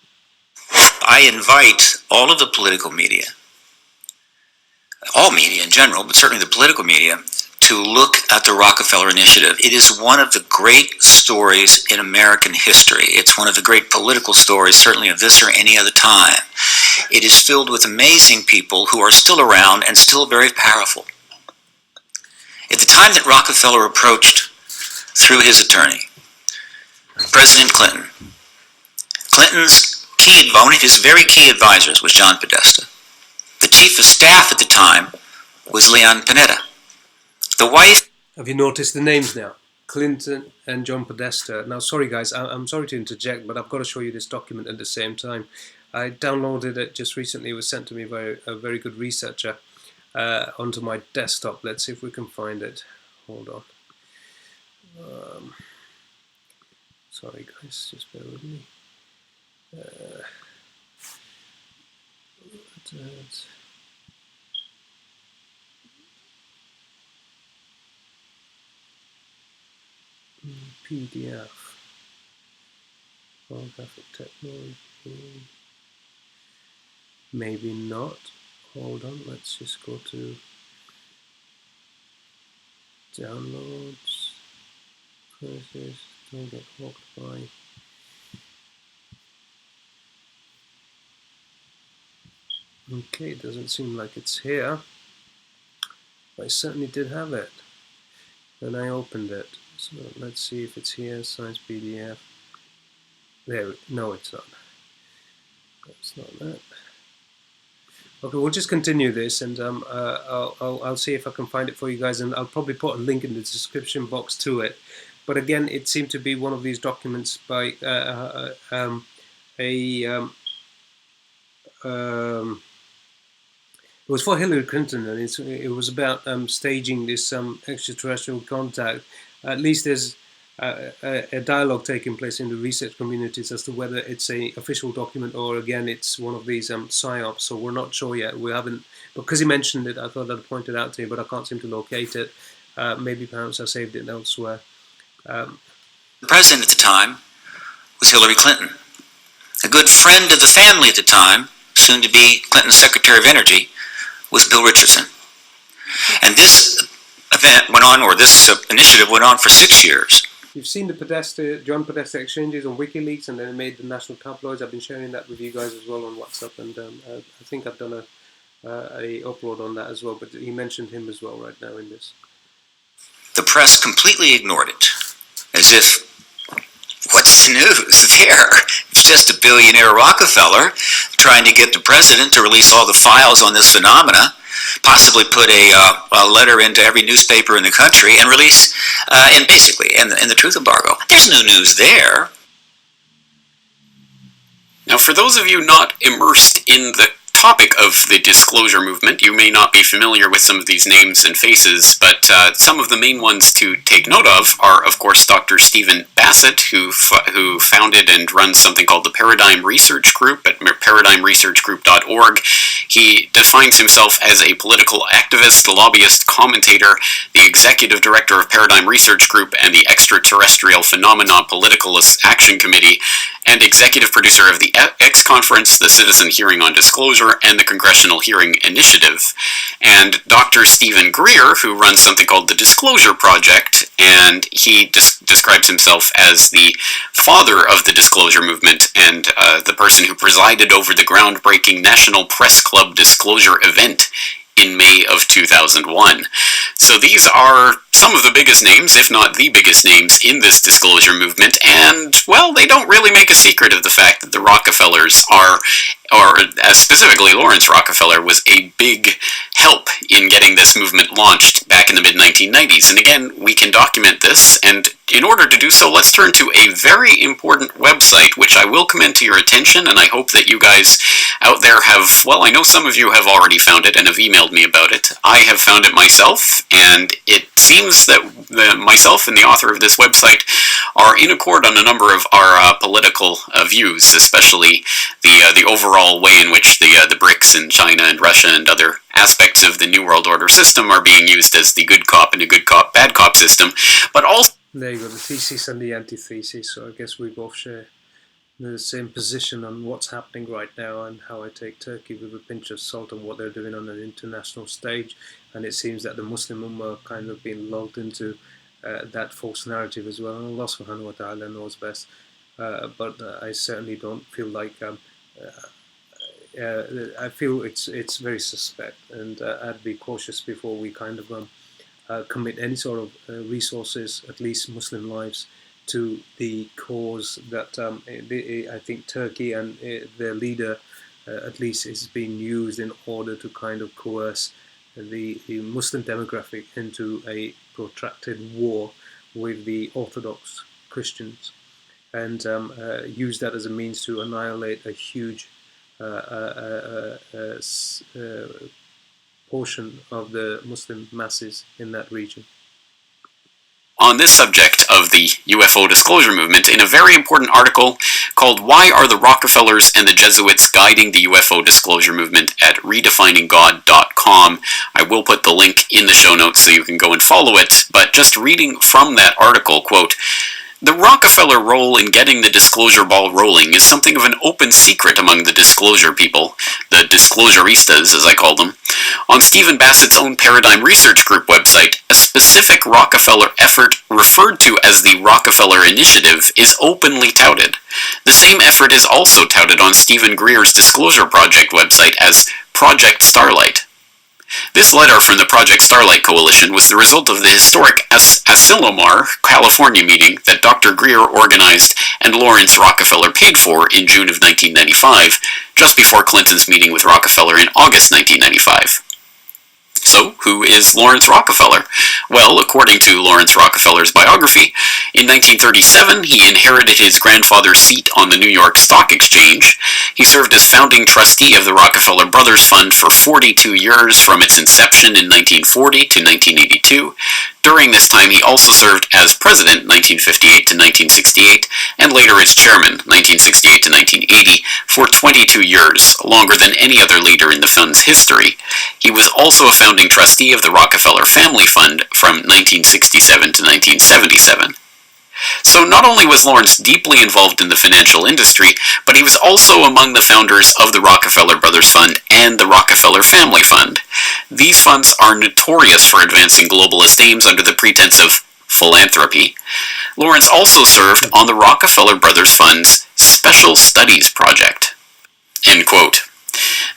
I invite all of the political media, all media in general, but certainly the political media, to look at the Rockefeller Initiative. It is one of the great stories in American history. It's one of the great political stories, certainly of this or any other time. It is filled with amazing people who are still around and still very powerful. At the time that Rockefeller approached, through his attorney, President Clinton, one of his very key advisors was John Podesta. The chief of staff at the time was Leon Panetta. The wife... Have you noticed the names now? Clinton and John Podesta. Now, sorry guys, I'm sorry to interject, but I've got to show you this document at the same time. I downloaded it just recently. It was sent to me by a very good researcher onto my desktop. Let's see if we can find it. Hold on. Sorry guys, just bear with me. PDF, holographic technology, maybe not. Hold on, let's just go to downloads, process, don't get hooked by. Okay, it doesn't seem like it's here, but I certainly did have it when I opened it. So let's see if it's here, science PDF. There, no it's not. That's not that. Okay, we'll just continue this, and I'll see if I can find it for you guys, and I'll probably put a link in the description box to it. But again, it seemed to be one of these documents by it was for Hillary Clinton, and it was about staging this extraterrestrial contact. At least there's a dialogue taking place in the research communities as to whether it's an official document or, again, it's one of these psyops. So we're not sure yet. We haven't, because he mentioned it, I thought I'd point it out to you, but I can't seem to locate it. maybe perhaps I saved it elsewhere. The president at the time was Hillary Clinton. A good friend of the family at the time, soon to be Clinton's Secretary of Energy, was Bill Richardson. And this event went on, or this initiative went on for 6 years. You've seen the John Podesta exchanges on WikiLeaks, and then it made the national tabloids. I've been sharing that with you guys as well on WhatsApp, and I think I've done a upload on that as well, but he mentioned him as well right now in this. The press completely ignored it, as if, what's the news there? It's just a billionaire Rockefeller trying to get the president to release all the files on this phenomena, possibly put a letter into every newspaper in the country, and release, and basically, in the truth embargo. There's no news there. Now, for those of you not immersed in the topic of the disclosure movement, you may not be familiar with some of these names and faces, but some of the main ones to take note of are, of course, Dr. Stephen Bassett, who founded and runs something called the Paradigm Research Group at paradigmresearchgroup.org. He defines himself as a political activist, lobbyist, commentator, the executive director of Paradigm Research Group and the Extraterrestrial Phenomena Political Action Committee, and executive producer of the X Conference, the Citizen Hearing on Disclosure, and the Congressional Hearing Initiative. And Dr. Stephen Greer, who runs something called the Disclosure Project, and he describes himself as the father of the disclosure movement and the person who presided over the groundbreaking National Press Club disclosure event in May of 2001. So these are some of the biggest names, if not the biggest names, in this disclosure movement, and, well, they don't really make a secret of the fact that the Rockefellers are, or specifically Lawrence Rockefeller, was a big help in getting this movement launched back in the mid-1990s. And again, we can document this, and in order to do so, let's turn to a very important website, which I will commend to your attention, and I hope that you guys out there have, well, I know some of you have already found it and have emailed me about it. I have found it myself, and it seems that myself and the author of this website are in accord on a number of our political views, especially the overall way in which the BRICS and China and Russia and other aspects of the New World Order system are being used as the good cop and a good cop, bad cop system, but also... There you go, the thesis and the antithesis, so I guess we both share the same position on what's happening right now and how I take Turkey with a pinch of salt on what they're doing on an international stage. And it seems that the Muslim Ummah are kind of being lulled into that false narrative as well. And Allah subhanahu wa ta'ala knows best. But I certainly don't feel like... I feel it's very suspect, and I'd be cautious before we kind of commit any sort of resources, at least Muslim lives, to the cause that I think Turkey and their leader at least is being used in order to kind of coerce the Muslim demographic into a protracted war with the Orthodox Christians, and use that as a means to annihilate a huge portion of the Muslim masses in that region. On this subject of the UFO disclosure movement, in a very important article called Why Are the Rockefellers and the Jesuits Guiding the UFO Disclosure Movement at redefininggod.com. I will put the link in the show notes so you can go and follow it, but just reading from that article, quote, "The Rockefeller role in getting the disclosure ball rolling is something of an open secret among the disclosure people, the disclosuristas, as I call them. On Stephen Bassett's own Paradigm Research Group website, a specific Rockefeller effort referred to as the Rockefeller Initiative is openly touted. The same effort is also touted on Stephen Greer's Disclosure Project website as Project Starlight. This letter from the Project Starlight Coalition was the result of the historic Asilomar, California meeting that Dr. Greer organized and Lawrence Rockefeller paid for in June of 1995, just before Clinton's meeting with Rockefeller in August 1995. So, who is Lawrence Rockefeller? Well, according to Lawrence Rockefeller's biography, in 1937 he inherited his grandfather's seat on the New York Stock Exchange. He served as founding trustee of the Rockefeller Brothers Fund for 42 years from its inception in 1940 to 1982. During this time he also served as president 1958 to 1968 and later as chairman, 1968 to 1980, for 22 years, longer than any other leader in the fund's history. He was also a founding trustee of the Rockefeller Family Fund from 1967 to 1977. So not only was Lawrence deeply involved in the financial industry, but he was also among the founders of the Rockefeller Brothers Fund and the Rockefeller Family Fund. These funds are notorious for advancing globalist aims under the pretense of philanthropy. Lawrence also served on the Rockefeller Brothers Fund's Special Studies Project. End quote.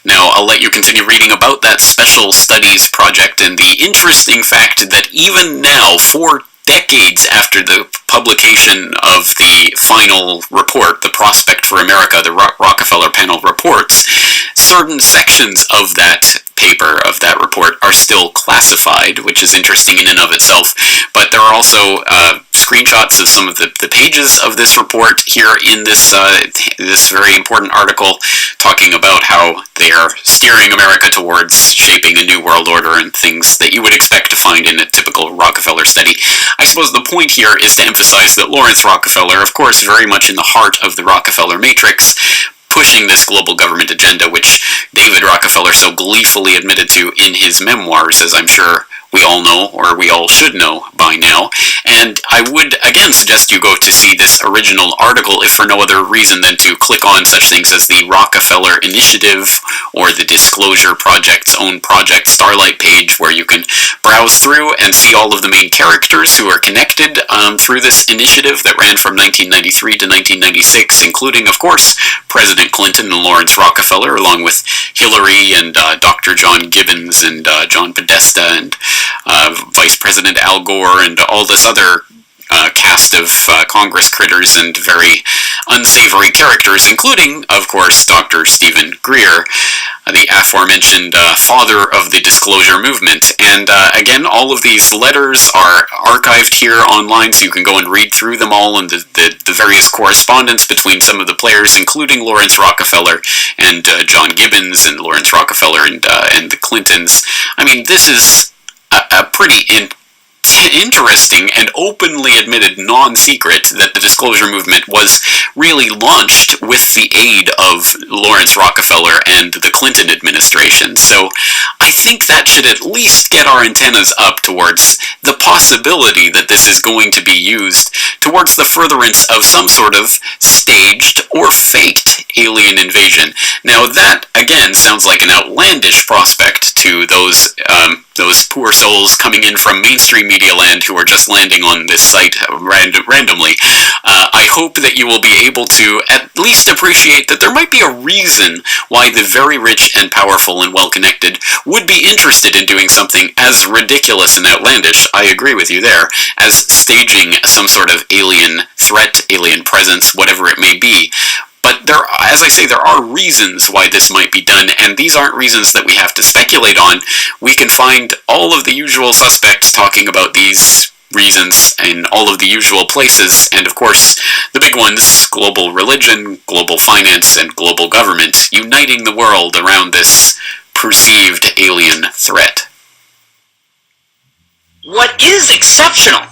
Now, I'll let you continue reading about that Special Studies Project and the interesting fact that even now, 4 decades after the publication of the final report, the Prospect for America, the Rockefeller Panel reports, certain sections of that paper, of that report, are still classified, which is interesting in and of itself. But there are also screenshots of some of the pages of this report here in this this very important article, talking about how they are steering America towards shaping a new world order and things that you would expect to find in a typical Rockefeller study. I suppose the point here is to emphasize that Lawrence Rockefeller, of course, very much in the heart of the Rockefeller matrix, pushing this global government agenda, which David Rockefeller so gleefully admitted to in his memoirs, as I'm sure we all know, or we all should know by now. And I would again suggest you go to see this original article, if for no other reason than to click on such things as the Rockefeller Initiative or the Disclosure Project's own Project Starlight page, where you can browse through and see all of the main characters who are connected through this initiative that ran from 1993 to 1996, including, of course, President Clinton and Lawrence Rockefeller, along with Hillary and Dr. John Gibbons and John Podesta and Vice President Al Gore and all this other cast of Congress critters and very unsavory characters, including, of course, Dr. Stephen Greer, the aforementioned father of the disclosure movement. And again, all of these letters are archived here online, so you can go and read through them all, and the various correspondence between some of the players, including Lawrence Rockefeller and John Gibbons and Lawrence Rockefeller and the Clintons. I mean, this is a pretty interesting and openly admitted non-secret that the disclosure movement was really launched with the aid of Lawrence Rockefeller and the Clinton administration. So I think that should at least get our antennas up towards the possibility that this is going to be used towards the furtherance of some sort of staged or faked alien invasion. Now that, again, sounds like an outlandish prospect to those poor souls coming in from mainstream media land who are just landing on this site randomly. I hope that you will be able to at least appreciate that there might be a reason why the very rich and powerful and well-connected would be interested in doing something as ridiculous and outlandish, I agree with you there, as staging some sort of alien threat, alien presence, whatever it may be. But there, as I say, there are reasons why this might be done, and these aren't reasons that we have to speculate on. We can find all of the usual suspects talking about these reasons in all of the usual places, and of course, the big ones, global religion, global finance, and global government, uniting the world around this perceived alien threat. What is exceptional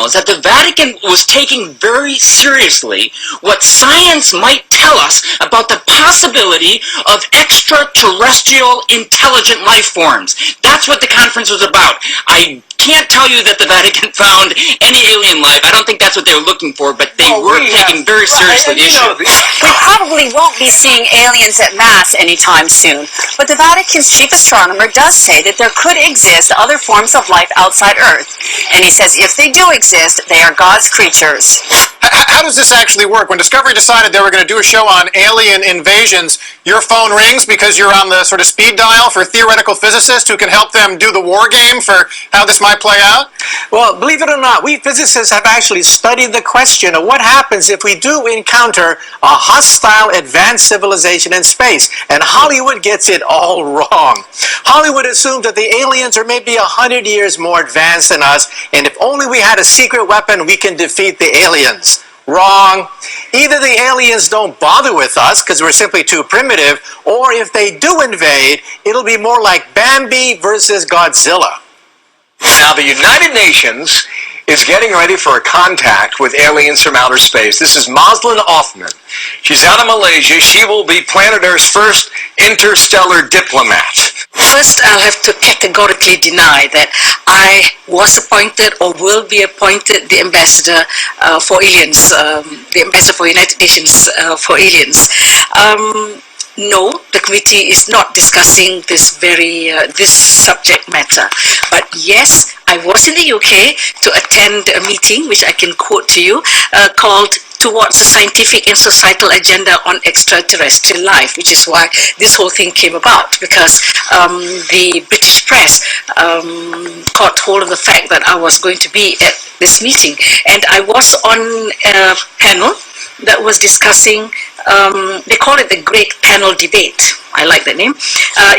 is that the Vatican was taking very seriously what science might tell us about the possibility of extraterrestrial intelligent life forms. That's what the conference was about. I can't tell you that the Vatican found any alien life. I don't think that's what they were looking for, but they were taking very seriously the issue. We probably won't be seeing aliens at mass anytime soon, but the Vatican's chief astronomer does say that there could exist other forms of life outside Earth. And he says if they do exist, they are God's creatures. How does this actually work? When Discovery decided they were going to do a show on alien invasions, your phone rings because you're on the sort of speed dial for theoretical physicists who can help them do the war game for how this might play out? Well, believe it or not, we physicists have actually studied the question of what happens if we do encounter a hostile advanced civilization in space. And Hollywood gets it all wrong. Hollywood assumes that the aliens are maybe 100 years more advanced than us, and if only we had a secret weapon, we can defeat the aliens. Wrong. Either the aliens don't bother with us because we're simply too primitive, or if they do invade, it'll be more like Bambi versus Godzilla. Now, the United Nations is getting ready for a contact with aliens from outer space. This is Moslin Othman. She's out of Malaysia. She will be planet Earth's first interstellar diplomat. First, I'll have to categorically deny that I was appointed or will be appointed the ambassador for aliens, the ambassador for United Nations for aliens. No, the committee is not discussing this this subject matter. But yes, I was in the UK to attend a meeting, which I can quote to you, called Towards a Scientific and Societal Agenda on Extraterrestrial Life, which is why this whole thing came about, because the British press caught hold of the fact that I was going to be at this meeting. And I was on a panel that was discussing, they call it the Great Panel Debate. I like that name.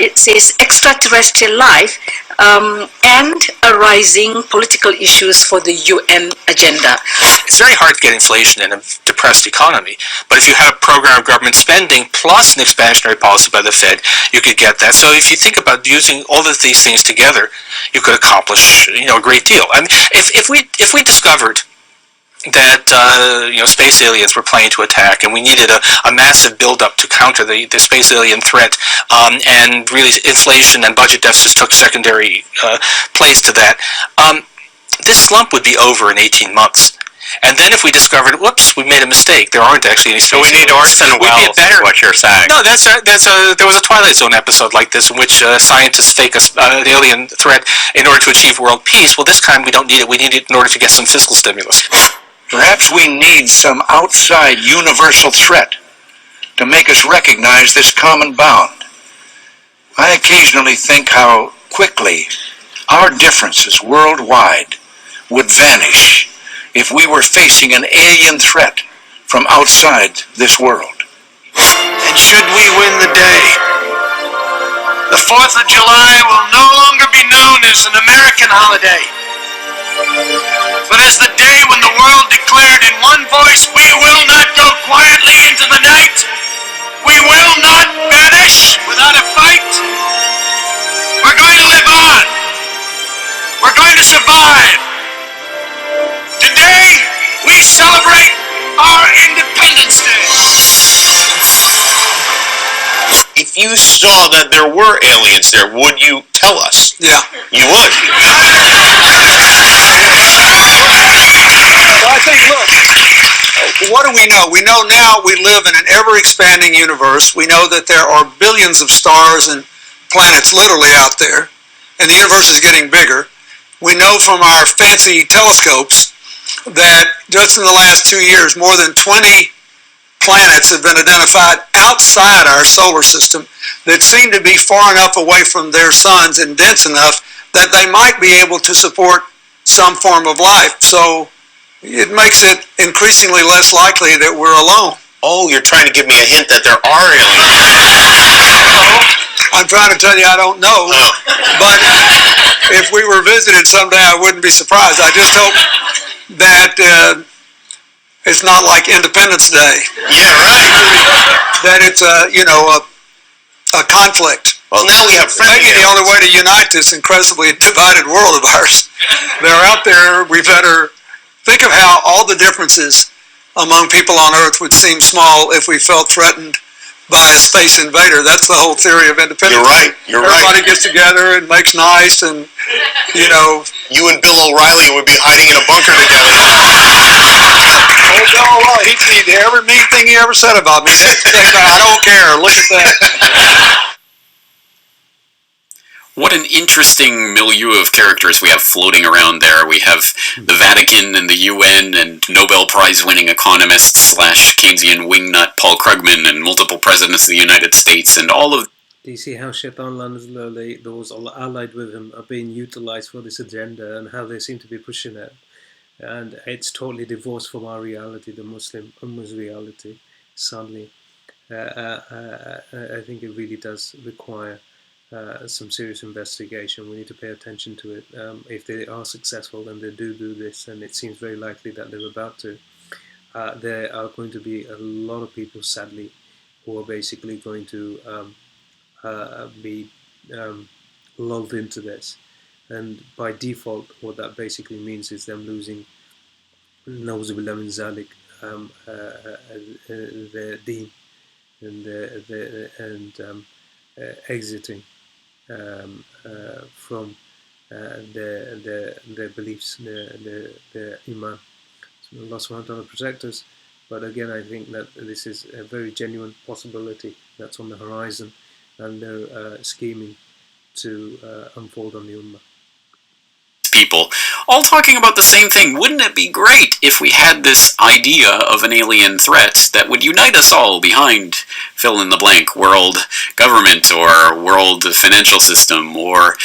It says extraterrestrial life and arising political issues for the UN agenda. It's very hard to get inflation in a depressed economy, but if you have a program of government spending plus an expansionary policy by the Fed, you could get that. So if you think about using all of these things together, you could accomplish a great deal. I mean, if we discovered that space aliens were planning to attack, and we needed a massive buildup to counter the space alien threat, and really inflation and budget deficits took secondary place to that. This slump would be over in 18 months. And then if we discovered, whoops, we made a mistake, there aren't actually any space aliens. So we need Orson Welles, is what you're saying. No, there was a Twilight Zone episode like this in which scientists fake an alien threat in order to achieve world peace. Well, this time we don't need it. We need it in order to get some fiscal stimulus. Perhaps we need some outside universal threat to make us recognize this common bound. I occasionally think how quickly our differences worldwide would vanish if we were facing an alien threat from outside this world. And should we win the day, the 4th of July will no longer be known as an American holiday, but as the day when the world declared in one voice, we will not go quietly into the night. We will not vanish without a fight. We're going to live on. We're going to survive. Today, we celebrate our Independence Day. If you saw that there were aliens there, would you tell us? Yeah. You would? So I think, look, what do we know? We know now we live in an ever-expanding universe. We know that there are billions of stars and planets literally out there, and the universe is getting bigger. We know from our fancy telescopes that just in the last 2 years, more than 20 planets have been identified outside our solar system that seem to be far enough away from their suns and dense enough that they might be able to support some form of life. So it makes it increasingly less likely that we're alone. Oh, you're trying to give me a hint that there are aliens. I'm trying to tell you I don't know, but if we were visited someday, I wouldn't be surprised. I just hope that it's not like Independence Day. Yeah, right. That it's a conflict. Well, now we have maybe the only way to unite this incredibly divided world of ours. They're out there. We better think of how all the differences among people on Earth would seem small if we felt threatened by a space invader. That's the whole theory of independence. You're right. Everybody gets together and makes nice, and you and Bill O'Reilly would be hiding in a bunker together. Old Bill O'Reilly, he'd every mean thing he ever said about me. I don't care. Look at that. What an interesting milieu of characters we have floating around there. We have the Vatican and the UN and Nobel Prize-winning economist / Keynesian wingnut Paul Krugman and multiple presidents of the United States and all of... Do you see how Shaitan Lansley, those allied with him, are being utilized for this agenda and how they seem to be pushing it? And it's totally divorced from our reality, the Muslim Ummah's reality, sadly. I think it really does require some serious investigation. We need to pay attention to it. If they are successful and they do this, and it seems very likely that they're about to, there are going to be a lot of people, sadly, who are basically going to be lulled into this. and by default, what that basically means is them losing, na'uzubillah min zalik, their deen and exiting from their beliefs, their iman. So Allah subhanahu wa ta'ala protect us. But again, I think that this is a very genuine possibility that's on the horizon, and they're scheming to unfold on the ummah. People all talking about the same thing. Wouldn't it be great if we had this idea of an alien threat that would unite us all behind fill in the blank world government or world financial system or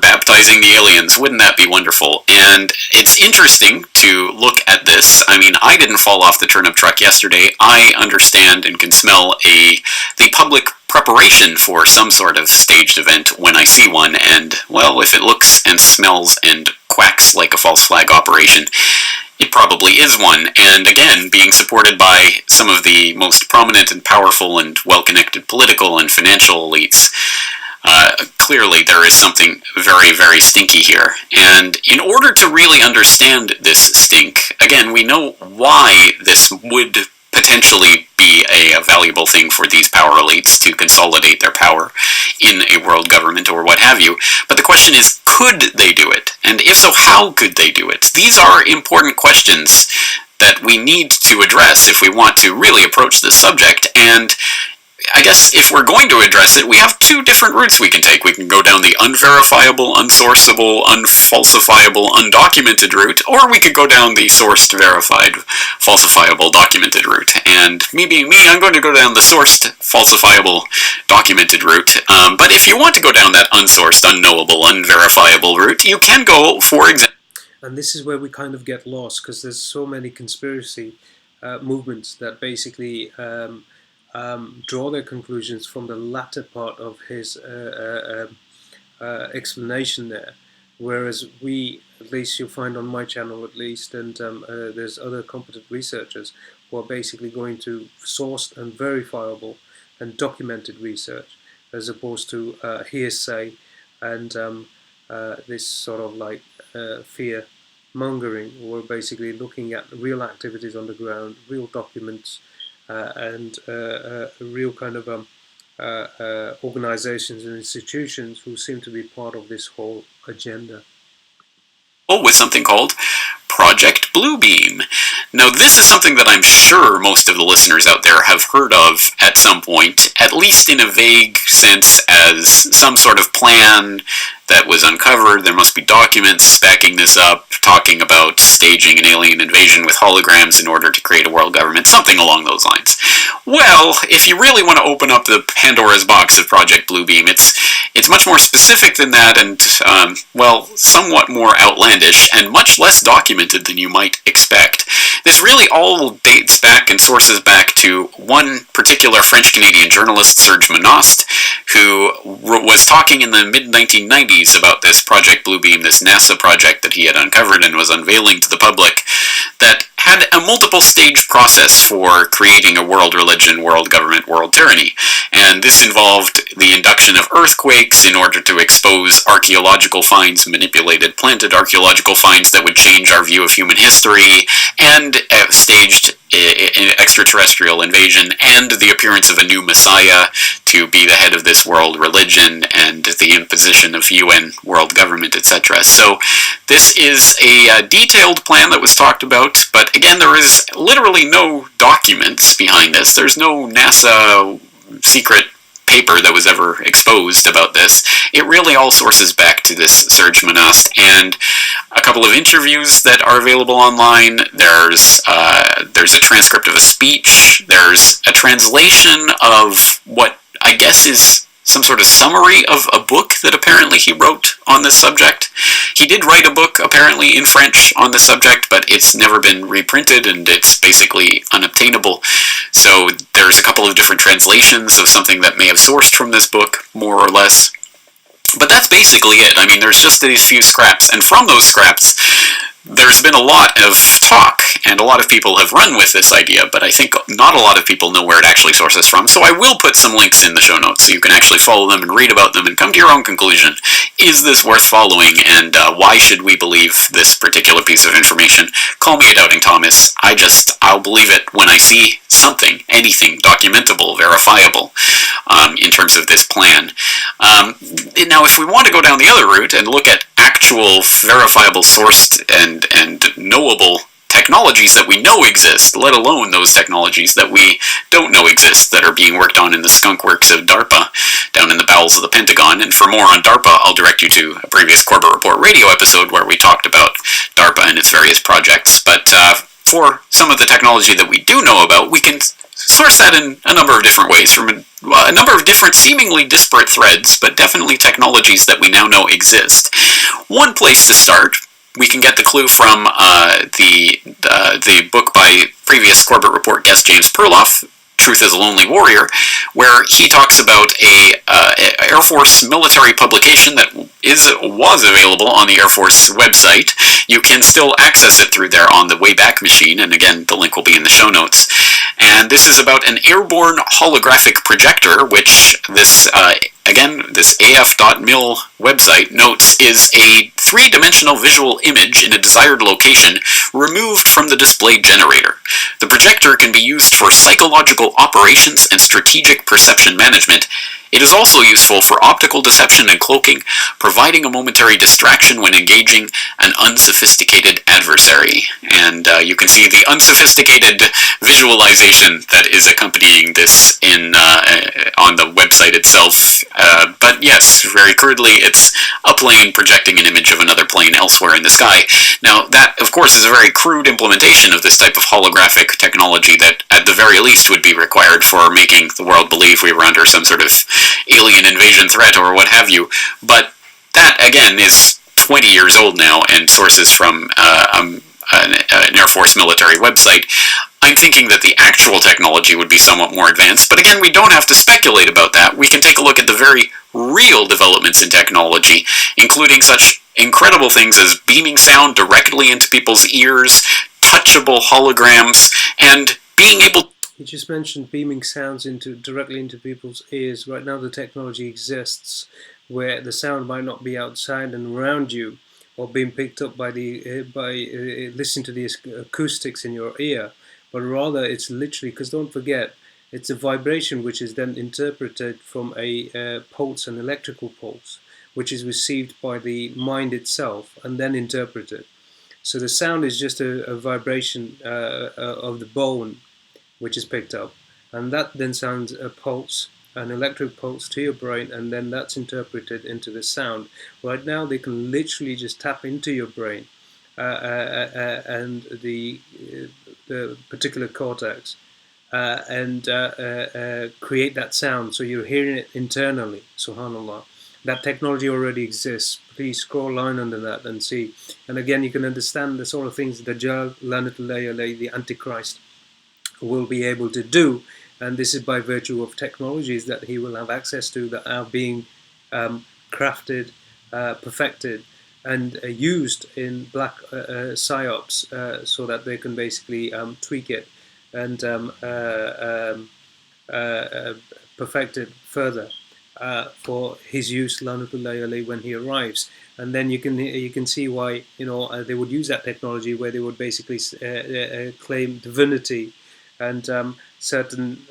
baptizing the aliens? Wouldn't that be wonderful? And it's interesting to look at this. I mean, I didn't fall off the turnip truck yesterday. I understand and can smell the public preparation for some sort of staged event when I see one, and, well, if it looks and smells and quacks like a false flag operation, it probably is one. And again, being supported by some of the most prominent and powerful and well-connected political and financial elites, clearly there is something very, very stinky here. And in order to really understand this stink, again, we know why this would potentially be a valuable thing for these power elites to consolidate their power in a world government or what have you. But the question is, could they do it? And if so, how could they do it? These are important questions that we need to address if we want to really approach this subject. And I guess if we're going to address it, we have two different routes we can take. We can go down the unverifiable, unsourceable, unfalsifiable, undocumented route, or we could go down the sourced, verified, falsifiable, documented route. And me being me, I'm going to go down the sourced, falsifiable, documented route. But if you want to go down that unsourced, unknowable, unverifiable route, you can go, for example... And this is where we kind of get lost, because there's so many conspiracy movements that basically... draw their conclusions from the latter part of his explanation there, whereas we, at least you'll find on my channel at least, and there's other competent researchers who are basically going to sourced and verifiable and documented research, as opposed to hearsay and this sort of like fear mongering. We're basically looking at real activities on the ground, real documents, and real kind of organizations and institutions who seem to be part of this whole agenda. With something called Project Bluebeam. Now, this is something that I'm sure most of the listeners out there have heard of at some point, at least in a vague sense, as some sort of plan that was uncovered. There must be documents backing this up, talking about staging an alien invasion with holograms in order to create a world government, something along those lines. Well, if you really want to open up the Pandora's box of Project Bluebeam, it's much more specific than that, and, well, somewhat more outlandish, and much less documented than you might expect. This really all dates back and sources back to one particular French-Canadian journalist, Serge Monast, who was talking in the mid-1990s about this Project Bluebeam, this NASA project that he had uncovered and was unveiling to the public, that had a multiple-stage process for creating a world religion, world government, world tyranny. And this involved the induction of earthquakes in order to expose archaeological finds, manipulated, planted archaeological finds that would change our view of human history, and staged extraterrestrial invasion, and the appearance of a new messiah to be the head of this world religion, and the imposition of UN world government, etc. So this is a detailed plan that was talked about, but again, there is literally no documents behind this. There's no NASA secret paper that was ever exposed about this. It really all sources back to this Serge Monast, and a couple of interviews that are available online. There's a transcript of a speech. There's a translation of what I guess is some sort of summary of a book that apparently he wrote on this subject. He did write a book apparently in French on the subject, but it's never been reprinted and it's basically unobtainable. So there's a couple of different translations of something that may have sourced from this book, more or less. But that's basically it. I mean, there's just these few scraps, and from those scraps, there's been a lot of talk, and a lot of people have run with this idea, but I think not a lot of people know where it actually sources from. So I will put some links in the show notes so you can actually follow them and read about them and come to your own conclusion. Is this worth following, and why should we believe this particular piece of information? Call me a doubting Thomas. I'll believe it when I see something, anything documentable, verifiable, in terms of this plan. Now, if we want to go down the other route and look at actual verifiable sourced and knowable technologies that we know exist, let alone those technologies that we don't know exist that are being worked on in the skunk works of DARPA down in the bowels of the Pentagon. And for more on DARPA, I'll direct you to a previous Corbett Report radio episode where we talked about DARPA and its various projects. But for some of the technology that we do know about, we can source that in a number of different ways, from a number of different seemingly disparate threads, but definitely technologies that we now know exist. One place to start, we can get the clue from the book by previous Corbett Report guest James Perloff, Truth is a Lonely Warrior, where he talks about a Air Force military publication that was available on the Air Force website. You can still access it through there on the Wayback Machine, and again, the link will be in the show notes. And this is about an airborne holographic projector, which this af.mil website notes is a three-dimensional visual image in a desired location removed from the display generator. The projector can be used for psychological operations and strategic perception management. It is also useful for optical deception and cloaking, providing a momentary distraction when engaging an unsophisticated adversary. And you can see the unsophisticated visualization that is accompanying this on the website itself. But yes, very crudely, it's a plane projecting an image of another plane elsewhere in the sky. Now, that, of course, is a very crude implementation of this type of holographic technology that, at the very least, would be required for making the world believe we were under some sort of alien invasion threat or what have you. But that, again, is 20 years old now and sources from an Air Force military website. I'm thinking that the actual technology would be somewhat more advanced, but again, we don't have to speculate about that. We can take a look at the very real developments in technology, including such incredible things as beaming sound directly into people's ears, touchable holograms, and being able... You just mentioned beaming sounds directly into people's ears. Right now the technology exists where the sound might not be outside and around you, or being picked up by listening to the acoustics in your ear, but rather it's literally, because don't forget, it's a vibration which is then interpreted from a pulse, an electrical pulse, which is received by the mind itself and then interpreted. So the sound is just a vibration of the bone which is picked up, and that then sounds a pulse, an electric pulse to your brain, and then that's interpreted into the sound. Right now they can literally just tap into your brain and the particular cortex and create that sound, so you're hearing it internally. Subhanallah. That technology already exists. Please scroll line under that and see. And again, you can understand the sort of things Dajjal, Lanatullahi alayhi, the Antichrist, will be able to do, and this is by virtue of technologies that he will have access to that are being crafted, perfected, and used in black psyops, so that they can basically tweak it and perfect it further for his use, Lanatullahi alayhi, when he arrives. And then you can see why they would use that technology, where they would basically claim divinity, and certain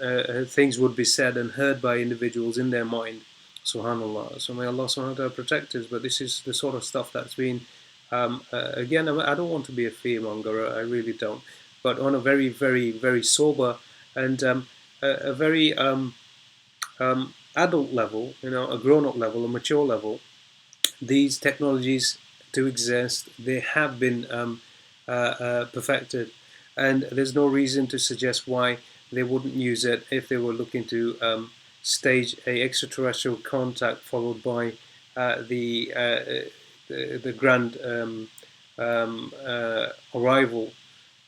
things would be said and heard by individuals in their mind. Subhanallah. So may Allah subhanahu wa ta'ala protect us. But this is the sort of stuff that's been, again, I don't want to be a fearmonger, I really don't. But on a very, very, very sober and a very adult level, a grown-up level, a mature level, these technologies do exist. They have been perfected. And there's no reason to suggest why they wouldn't use it if they were looking to stage a extraterrestrial contact, followed by the grand arrival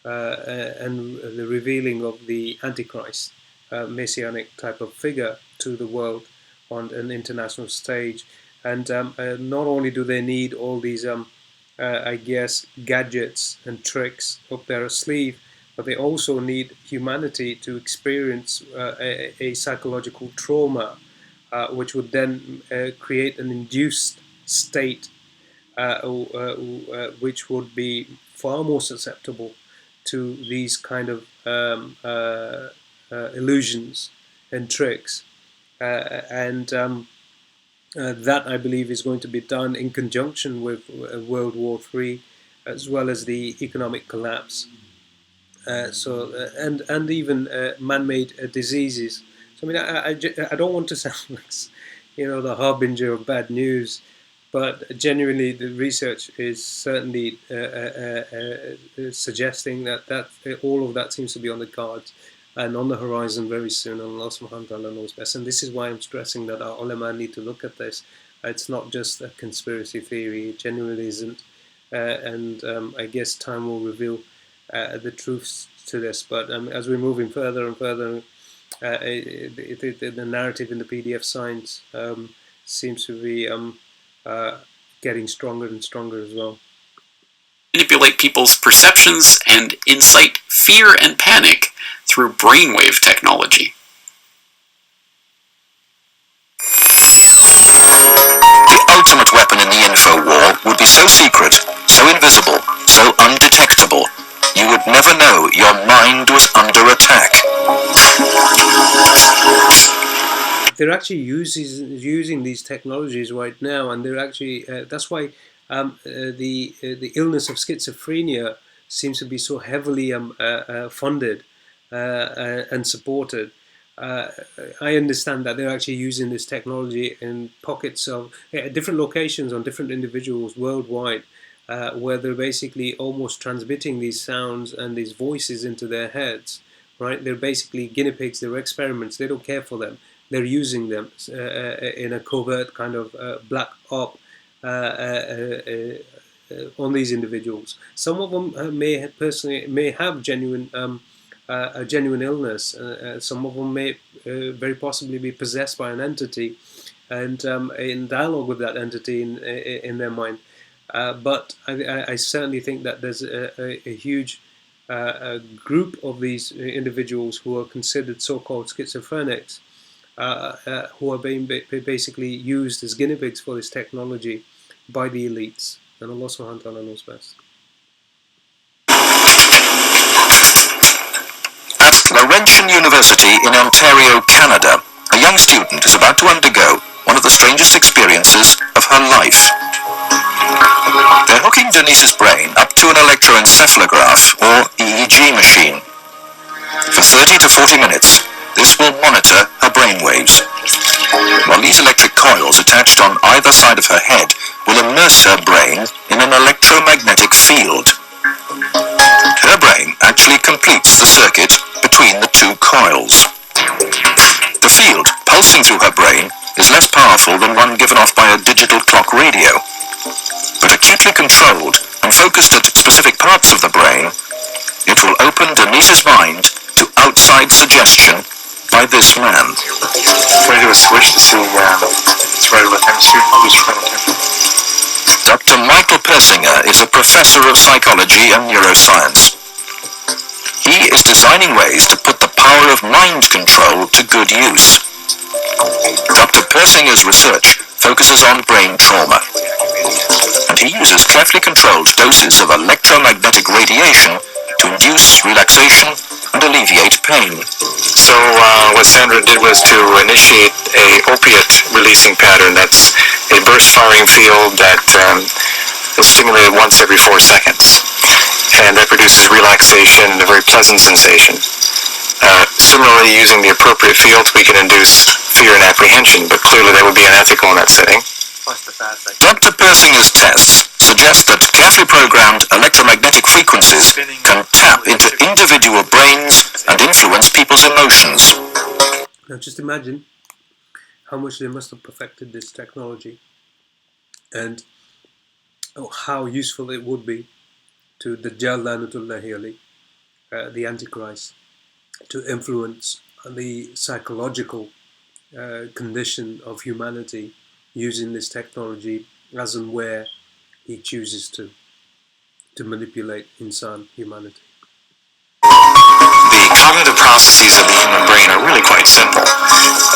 and the revealing of the Antichrist, messianic type of figure, to the world on an international stage. And not only do they need all these I guess, gadgets and tricks up their sleeve, but they also need humanity to experience a psychological trauma, which would then create an induced state which would be far more susceptible to these kind of illusions and tricks. And that, I believe, is going to be done in conjunction with World War III, as well as the economic collapse. And even man-made diseases. So I mean, I don't want to sound like, the harbinger of bad news, but genuinely, the research is certainly suggesting that all of that seems to be on the cards and on the horizon very soon. And Allah subhanahu wa ta'ala knows best. And this is why I'm stressing that our ulama need to look at this. It's not just a conspiracy theory. It genuinely isn't. And I guess time will reveal the truths to this. But as we're moving further and further, the narrative in the PDF science seems to be getting stronger and stronger as well. Manipulate people's perceptions and incite fear and panic through brainwave technology. The ultimate weapon in the info war would be so secret, so invisible, so undetectable, you would never know your mind was under attack. They're actually using these technologies right now, and they're actually that's why the illness of schizophrenia seems to be so heavily funded and supported. I understand that they're actually using this technology in pockets of different locations on different individuals worldwide, where they're basically almost transmitting these sounds and these voices into their heads. Right? They're basically guinea pigs. They're experiments. They don't care for them. They're using them in a covert kind of black op on these individuals. Some of them may have genuine a genuine illness. Some of them may very possibly be possessed by an entity, and in dialogue with that entity in their mind. But I certainly think that there's a huge group of these individuals who are considered so-called schizophrenics, who are being basically used as guinea pigs for this technology by the elites. And Allah subhanahu wa ta'ala knows best. At Laurentian University in Ontario, Canada, a young student is about to undergo one of the strangest experiences of her life. They're hooking Denise's brain up to an electroencephalograph, or EEG machine. For 30 to 40 minutes, this will monitor her brain waves, while these electric coils attached on either side of her head will immerse her brain in an electromagnetic field. Her brain actually completes the circuit between the two coils. The field pulsing through her brain is less powerful than one given off by a digital clock radio, but acutely controlled and focused at specific parts of the brain, it will open Denise's mind to outside suggestion by this man. Try to do a switch to see its right left hemisphere. Use your final temporal. Dr. Michael Persinger is a professor of psychology and neuroscience. He is designing ways to put the power of mind control to good use. Dr. Persinger's research focuses on brain trauma, and he uses carefully controlled doses of electromagnetic radiation to induce relaxation and alleviate pain. So what Sandra did was to initiate a opiate releasing pattern. That's a burst firing field that is stimulated once every 4 seconds, and that produces relaxation and a very pleasant sensation. Similarly, using the appropriate fields, we can induce fear and apprehension, but clearly that would be unethical in that setting. Dr. Persinger's tests suggest that carefully programmed electromagnetic frequencies can tap into individual brains and influence people's emotions. Now just imagine how much they must have perfected this technology, and how useful it would be to the Dajjal Lanatullahi alayh, the Antichrist, to influence the psychological condition of humanity using this technology as and where he chooses to. to manipulate insan, humanity. The cognitive processes of the human brain are really quite simple.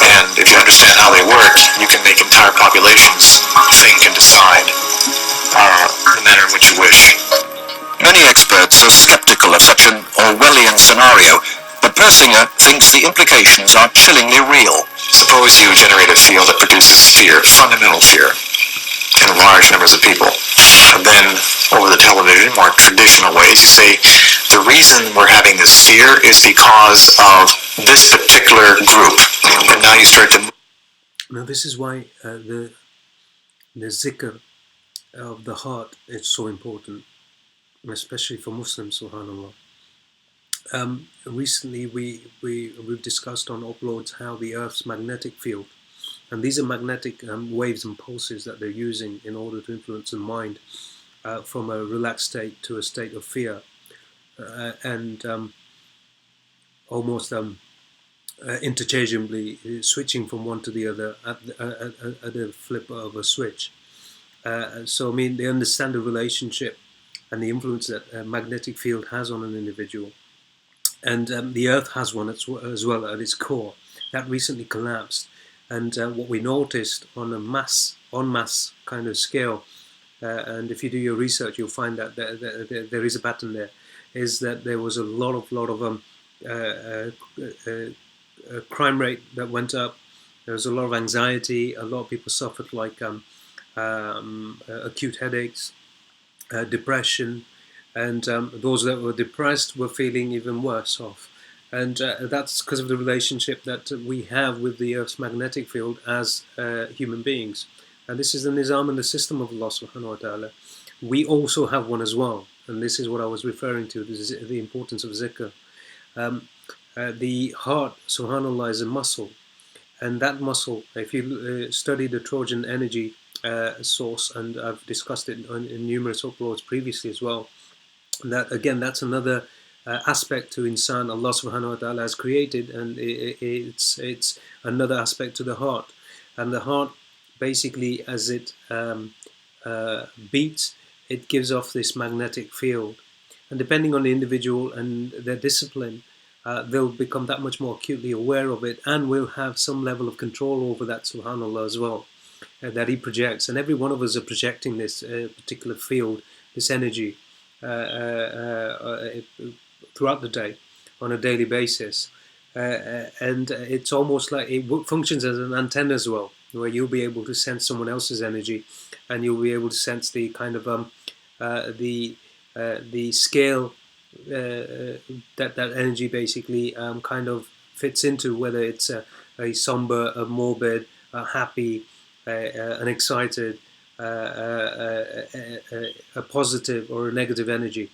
And if you understand how they work, you can make entire populations think and decide the manner in which you wish. Many experts are skeptical of such an Orwellian scenario, but Persinger thinks the implications are chillingly real. Suppose you generate a field that produces fear, fundamental fear, in large numbers of people. And then, over the television, more traditional ways, you say, the reason we're having this fear is because of this particular group. And now you start to... Now this is why the zikr of the heart is so important, especially for Muslims, subhanAllah. Recently we've discussed on uploads how the Earth's magnetic field, and these are magnetic waves and pulses that they're using in order to influence the mind from a relaxed state to a state of fear, and almost interchangeably switching from one to the other at the flip of a switch. So I mean, they understand the relationship and the influence that a magnetic field has on an individual. And the Earth has one as well at its core. That recently collapsed. And what we noticed on a mass kind of scale, and if you do your research, you'll find that there is a pattern there, is that there was a lot of crime rate that went up. There was a lot of anxiety. A lot of people suffered like acute headaches, depression, and those that were depressed were feeling even worse off. And that's because of the relationship that we have with the Earth's magnetic field as human beings. And this is the nizam and the system of Allah subhanahu wa ta'ala. We also have one as well. And this is what I was referring to, the importance of zikr. The heart, subhanAllah, is a muscle. And that muscle, if you study the Trojan energy source, and I've discussed it in numerous uploads previously as well, that again, that's another aspect to insan Allah subhanahu wa ta'ala has created, and it's another aspect to the heart. And the heart, basically, as it beats, it gives off this magnetic field. And depending on the individual and their discipline, they'll become that much more acutely aware of it, and will have some level of control over that, subhanAllah, as well, that he projects. And every one of us are projecting this particular field, this energy, throughout the day on a daily basis. And it's almost like it functions as an antenna as well, where you'll be able to sense someone else's energy, and you'll be able to sense the kind of the scale that energy basically kind of fits into, whether it's a somber, a morbid, a happy, an excited, a positive or a negative energy.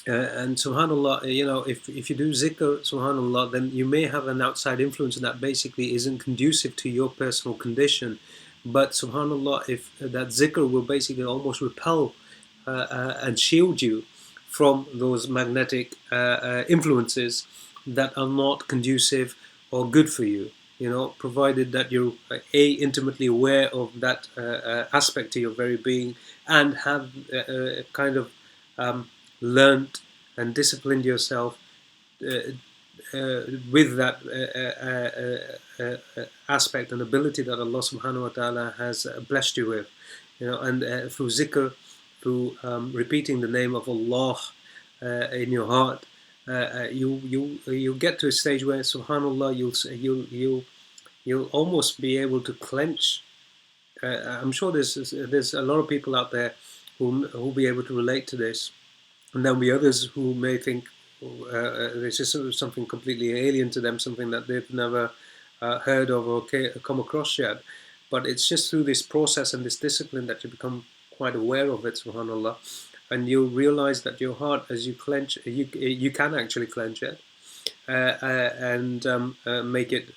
And subhanAllah, if you do zikr, subhanAllah, then you may have an outside influence that basically isn't conducive to your personal condition. But subhanAllah, if that zikr will basically almost repel and shield you from those magnetic influences that are not conducive or good for you, provided that you're intimately aware of that aspect to your very being, and have kind of learnt and disciplined yourself with that aspect and ability that Allah subhanahu wa ta'ala has blessed you with, and through zikr, through repeating the name of Allah in your heart, you get to a stage where, subhanallah, you'll almost be able to clench. I'm sure there's a lot of people out there who'll be able to relate to this, and there'll be others who may think this is something completely alien to them, something that they've never heard of or come across yet. But it's just through this process and this discipline that you become quite aware of it, subhanallah, and you'll realize that your heart, as you clench, you can actually clench it and make it,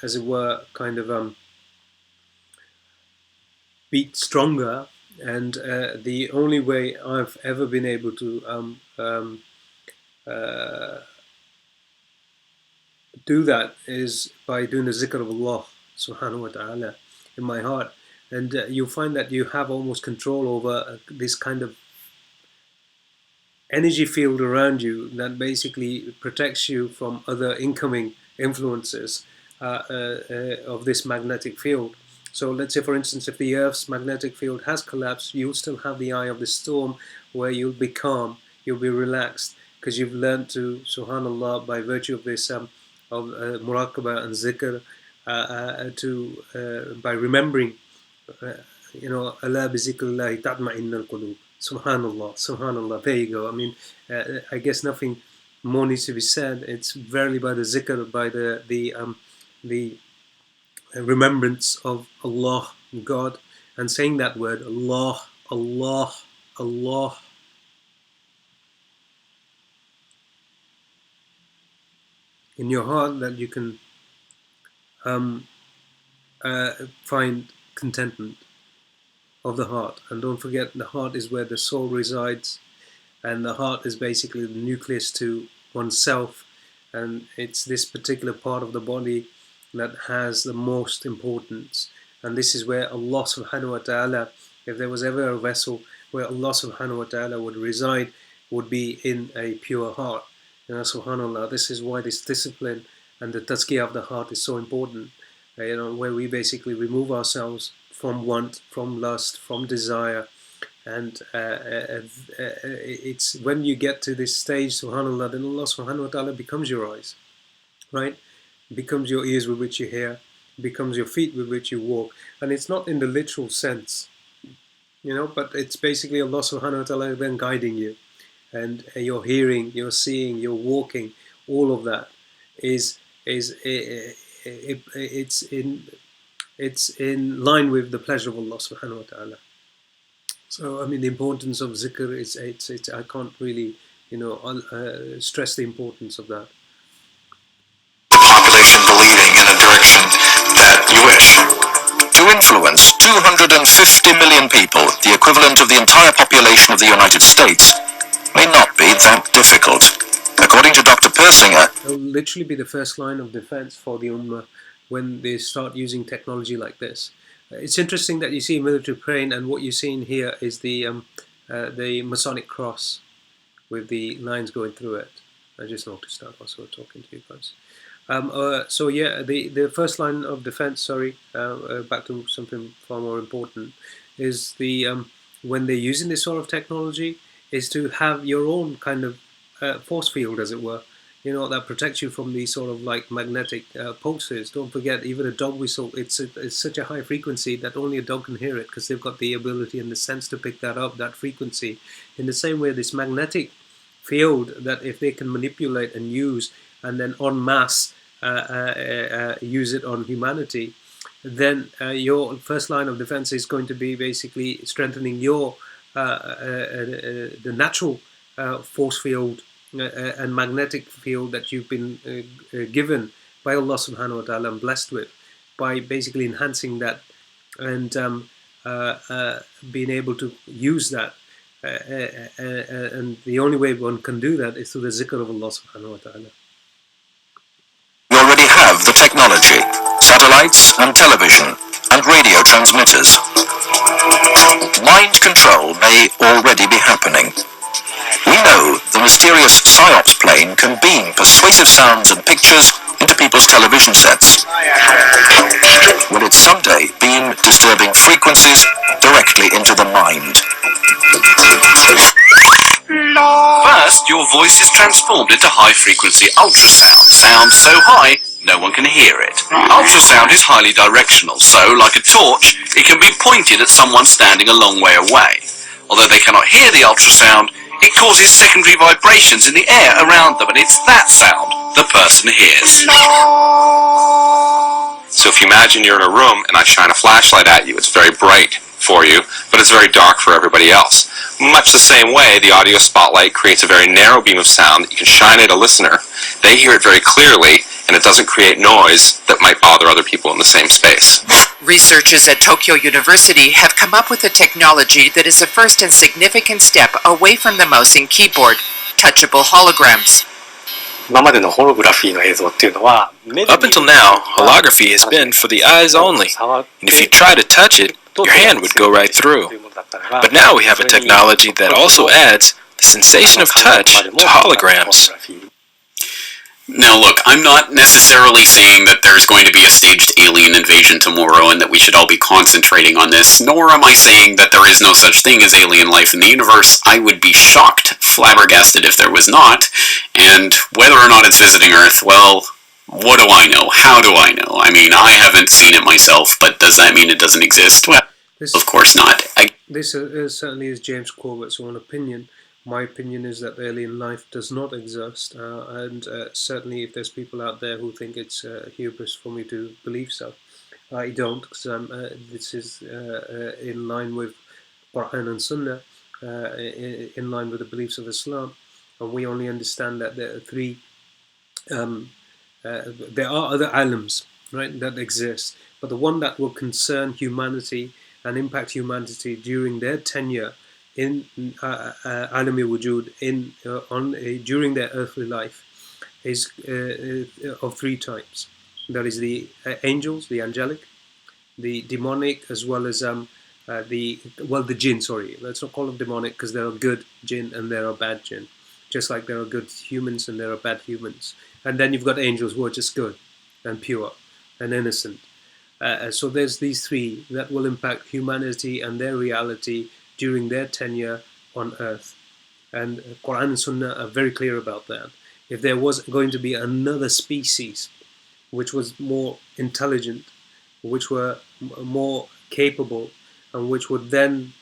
as it were, kind of beat stronger. And the only way I've ever been able to do that is by doing the zikr of Allah subhanahu wa ta'ala in my heart. and you'll find that you have almost control over this kind of energy field around you that basically protects you from other incoming influences of this magnetic field. So let's say, for instance, if the Earth's magnetic field has collapsed, you'll still have the eye of the storm where you'll be calm, you'll be relaxed, because you've learned to, subhanallah, by virtue of this of muraqabah and zikr, by remembering, Allah bi zikrillahi tatma'innal qulub. Subhanallah, subhanallah. There you go. I mean, I guess nothing more needs to be said. It's verily by the zikr, by the remembrance of Allah, God, and saying that word, Allah, Allah, Allah, in your heart, that you can find contentment of the heart. And don't forget, the heart is where the soul resides, and the heart is basically the nucleus to oneself, and it's this particular part of the body that has the most importance. And this is where Allah subhanahu wa ta'ala, if there was ever a vessel where Allah subhanahu wa ta'ala would reside, would be in a pure heart. Subhanallah, this is why this discipline and the tazkiyah of the heart is so important, where we basically remove ourselves from want, from lust, from desire. And it's when you get to this stage, subhanallah, then Allah subhanahu wa ta'ala becomes your eyes, right? Becomes your ears with which you hear, becomes your feet with which you walk. And it's not in the literal sense, but it's basically Allah subhanahu wa ta'ala then guiding you. And your hearing, your seeing, your walking, all of that it's in line with the pleasure of Allah subhanahu wa ta'ala. So I mean, the importance of zikr is it's I can't really stress the importance of that. Population believing in a direction that you wish. To influence 250 million people, the equivalent of the entire population of the United States, may not be that difficult. According to Dr. Persinger, it'll literally be the first line of defense for the Ummah when they start using technology like this. It's interesting that you see a military plane, and what you're seeing here is the Masonic cross with the lines going through it. I just noticed that whilst we were talking to you guys. So yeah, the first line of defense, back to something far more important, is the when they're using this sort of technology, is to have your own kind of force field, as it were, that protects you from these sort of like magnetic pulses. Don't forget, even a dog whistle, it's such a high frequency that only a dog can hear it, because they've got the ability and the sense to pick that up, that frequency. In the same way, this magnetic field, that if they can manipulate and use, and then en masse use it on humanity, then your first line of defense is going to be basically strengthening your the natural force field and magnetic field that you've been given by Allah subhanahu wa ta'ala and blessed with, by basically enhancing that and being able to use that. And the only way one can do that is through the zikr of Allah subhanahu wa ta'ala. We already have the technology, satellites and television and radio transmitters. Mind control may already be happening. We know the mysterious PSYOPs plane can beam persuasive sounds and pictures into people's television sets. Will it someday beam disturbing frequencies directly into the mind? First, your voice is transformed into high-frequency ultrasound. Sound so high, no one can hear it. Ultrasound is highly directional, so, like a torch, it can be pointed at someone standing a long way away. Although they cannot hear the ultrasound, it causes secondary vibrations in the air around them, and it's that sound the person hears. So if you imagine you're in a room and I shine a flashlight at you, it's very bright for you, but it's very dark for everybody else. Much the same way, the audio spotlight creates a very narrow beam of sound that you can shine at a listener. They hear it very clearly, and it doesn't create noise that might bother other people in the same space. Researchers at Tokyo University have come up with a technology that is a first and significant step away from the mouse and keyboard, touchable holograms. Up until now, holography has been for the eyes only, and if you try to touch it, your hand would go right through. But now we have a technology that also adds the sensation of touch to holograms. Now look, I'm not necessarily saying that there's going to be a staged alien invasion tomorrow and that we should all be concentrating on this, nor am I saying that there is no such thing as alien life in the universe. I would be shocked, flabbergasted if there was not, and whether or not it's visiting Earth, well, what do I know? How do I know? I mean, I haven't seen it myself, but does that mean it doesn't exist? Well, of course not. This certainly is James Corbett's own opinion. My opinion is that alien life does not exist, and certainly if there's people out there who think it's hubris for me to believe so, I don't, because this is in line with Quran and Sunnah, in line with the beliefs of Islam, and we only understand that there are three, there are other alams, right, that exist, but the one that will concern humanity and impact humanity during their tenure in alami wujud, during their earthly life, is of three types. There is the angels, the angelic, the demonic, as well as the jinn. Sorry, let's not call them demonic, because there are good jinn and there are bad jinn, just like there are good humans and there are bad humans. And then you've got angels who are just good and pure and innocent. So there's these three that will impact humanity and their reality during their tenure on Earth. And Quran and Sunnah are very clear about that. If there was going to be another species which was more intelligent, which were more capable, and which would then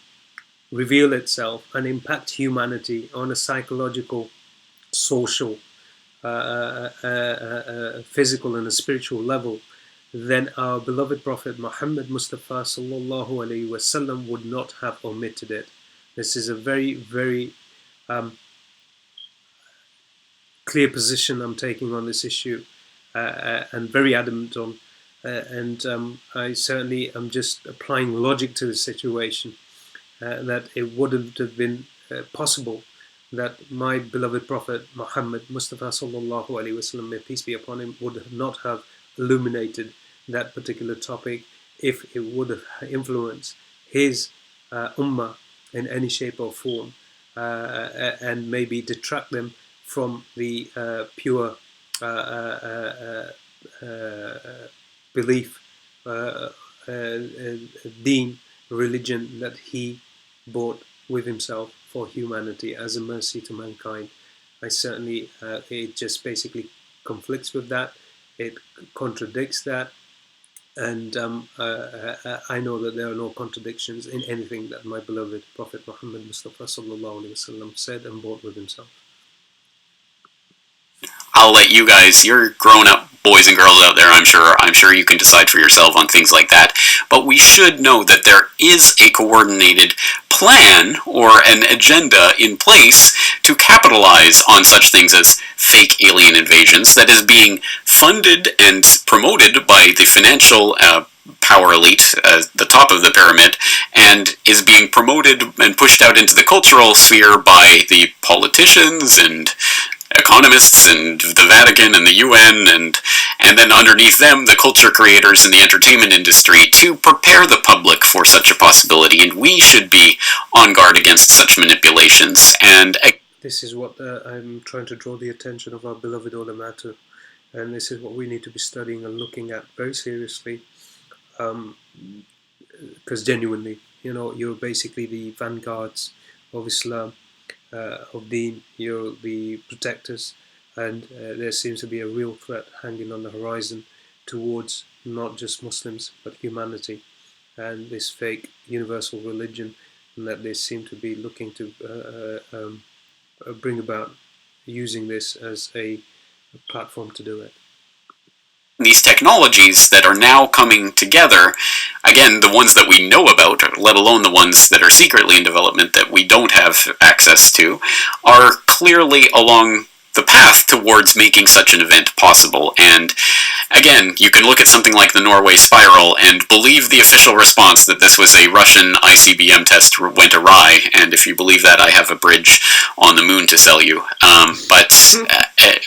reveal itself and impact humanity on a psychological, social, physical and a spiritual level, then our beloved Prophet Muhammad Mustafa sallallahu alaihi wasallam would not have omitted it. This is a very, very clear position I'm taking on this issue, and very adamant on. I certainly am just applying logic to the situation, that it wouldn't have been possible that my beloved Prophet Muhammad Mustafa sallallahu alaihi wasallam, may peace be upon him, would not have illuminated that particular topic if it would have influenced his ummah in any shape or form, and maybe detract them from the pure belief, deen, religion that he brought with himself for humanity as a mercy to mankind. I certainly, it just basically conflicts with that. It contradicts that, and I know that there are no contradictions in anything that my beloved Prophet Muhammad Mustafa sallallahu alaihi wasallam said and brought with himself. I'll let you guys, you're grown-up boys and girls out there, I'm sure you can decide for yourself on things like that, but we should know that there is a coordinated plan or an agenda in place to capitalize on such things as fake alien invasions that is being funded and promoted by the financial power elite at the top of the pyramid, and is being promoted and pushed out into the cultural sphere by the politicians and economists and the Vatican and the UN, and then underneath them the culture creators in the entertainment industry, to prepare the public for such a possibility. And we should be on guard against such manipulations. And this is what I'm trying to draw the attention of our beloved ulama to, and this is what we need to be studying and looking at very seriously, because genuinely, you're basically the vanguards of Islam, of Deen, you're the protectors, and there seems to be a real threat hanging on the horizon towards not just Muslims but humanity, and this fake universal religion, and that they seem to be looking to bring about, using this as a platform to do it. These technologies that are now coming together, again, the ones that we know about, let alone the ones that are secretly in development that we don't have access to, are clearly along the path towards making such an event possible. And again, you can look at something like the Norway spiral and believe the official response that this was a Russian ICBM test went awry, and if you believe that, I have a bridge on the moon to sell you. But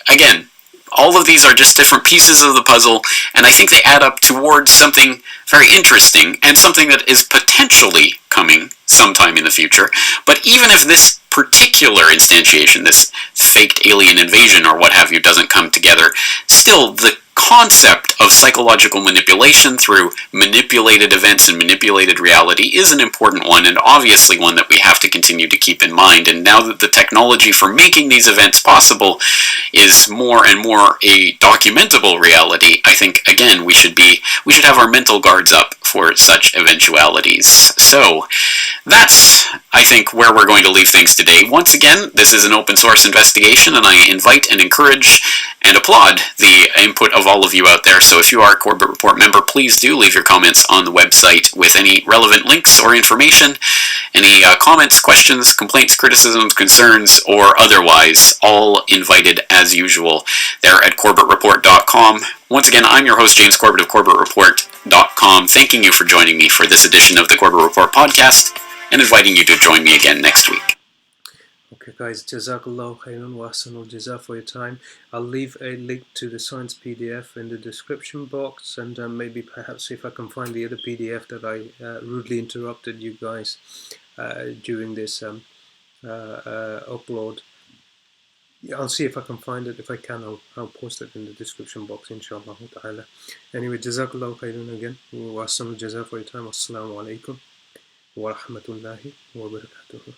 again, all of these are just different pieces of the puzzle, and I think they add up towards something very interesting, and something that is potentially coming sometime in the future. But even if this particular instantiation, this faked alien invasion or what have you, doesn't come together, still the concept of psychological manipulation through manipulated events and manipulated reality is an important one, and obviously one that we have to continue to keep in mind. And now that the technology for making these events possible is more and more a documentable reality, I think again we should have our mental guards up for such eventualities. So that's, I think, where we're going to leave things today. Once again, this is an open source investigation, and I invite and encourage and applaud the input of all of you out there. So if you are a Corbett Report member, please do leave your comments on the website with any relevant links or information, any comments, questions, complaints, criticisms, concerns, or otherwise, all invited as usual there at CorbettReport.com. Once again, I'm your host, James Corbett of CorbettReport.com, thanking you for joining me for this edition of the Corbett Report podcast, and inviting you to join me again next week. Okay guys, Jazakallah khairan wa ahsanul jaza for your time. I'll leave a link to the science PDF in the description box, and maybe perhaps see if I can find the other PDF that I rudely interrupted you guys during this upload. I'll see if I can find it. If I can, I'll post it in the description box, inshallah ta'ala. Anyway, Jazakallah khairan again wa ahsanul jaza for your time. Assalamu alaikum wa rahmatullahi wa barakatuh.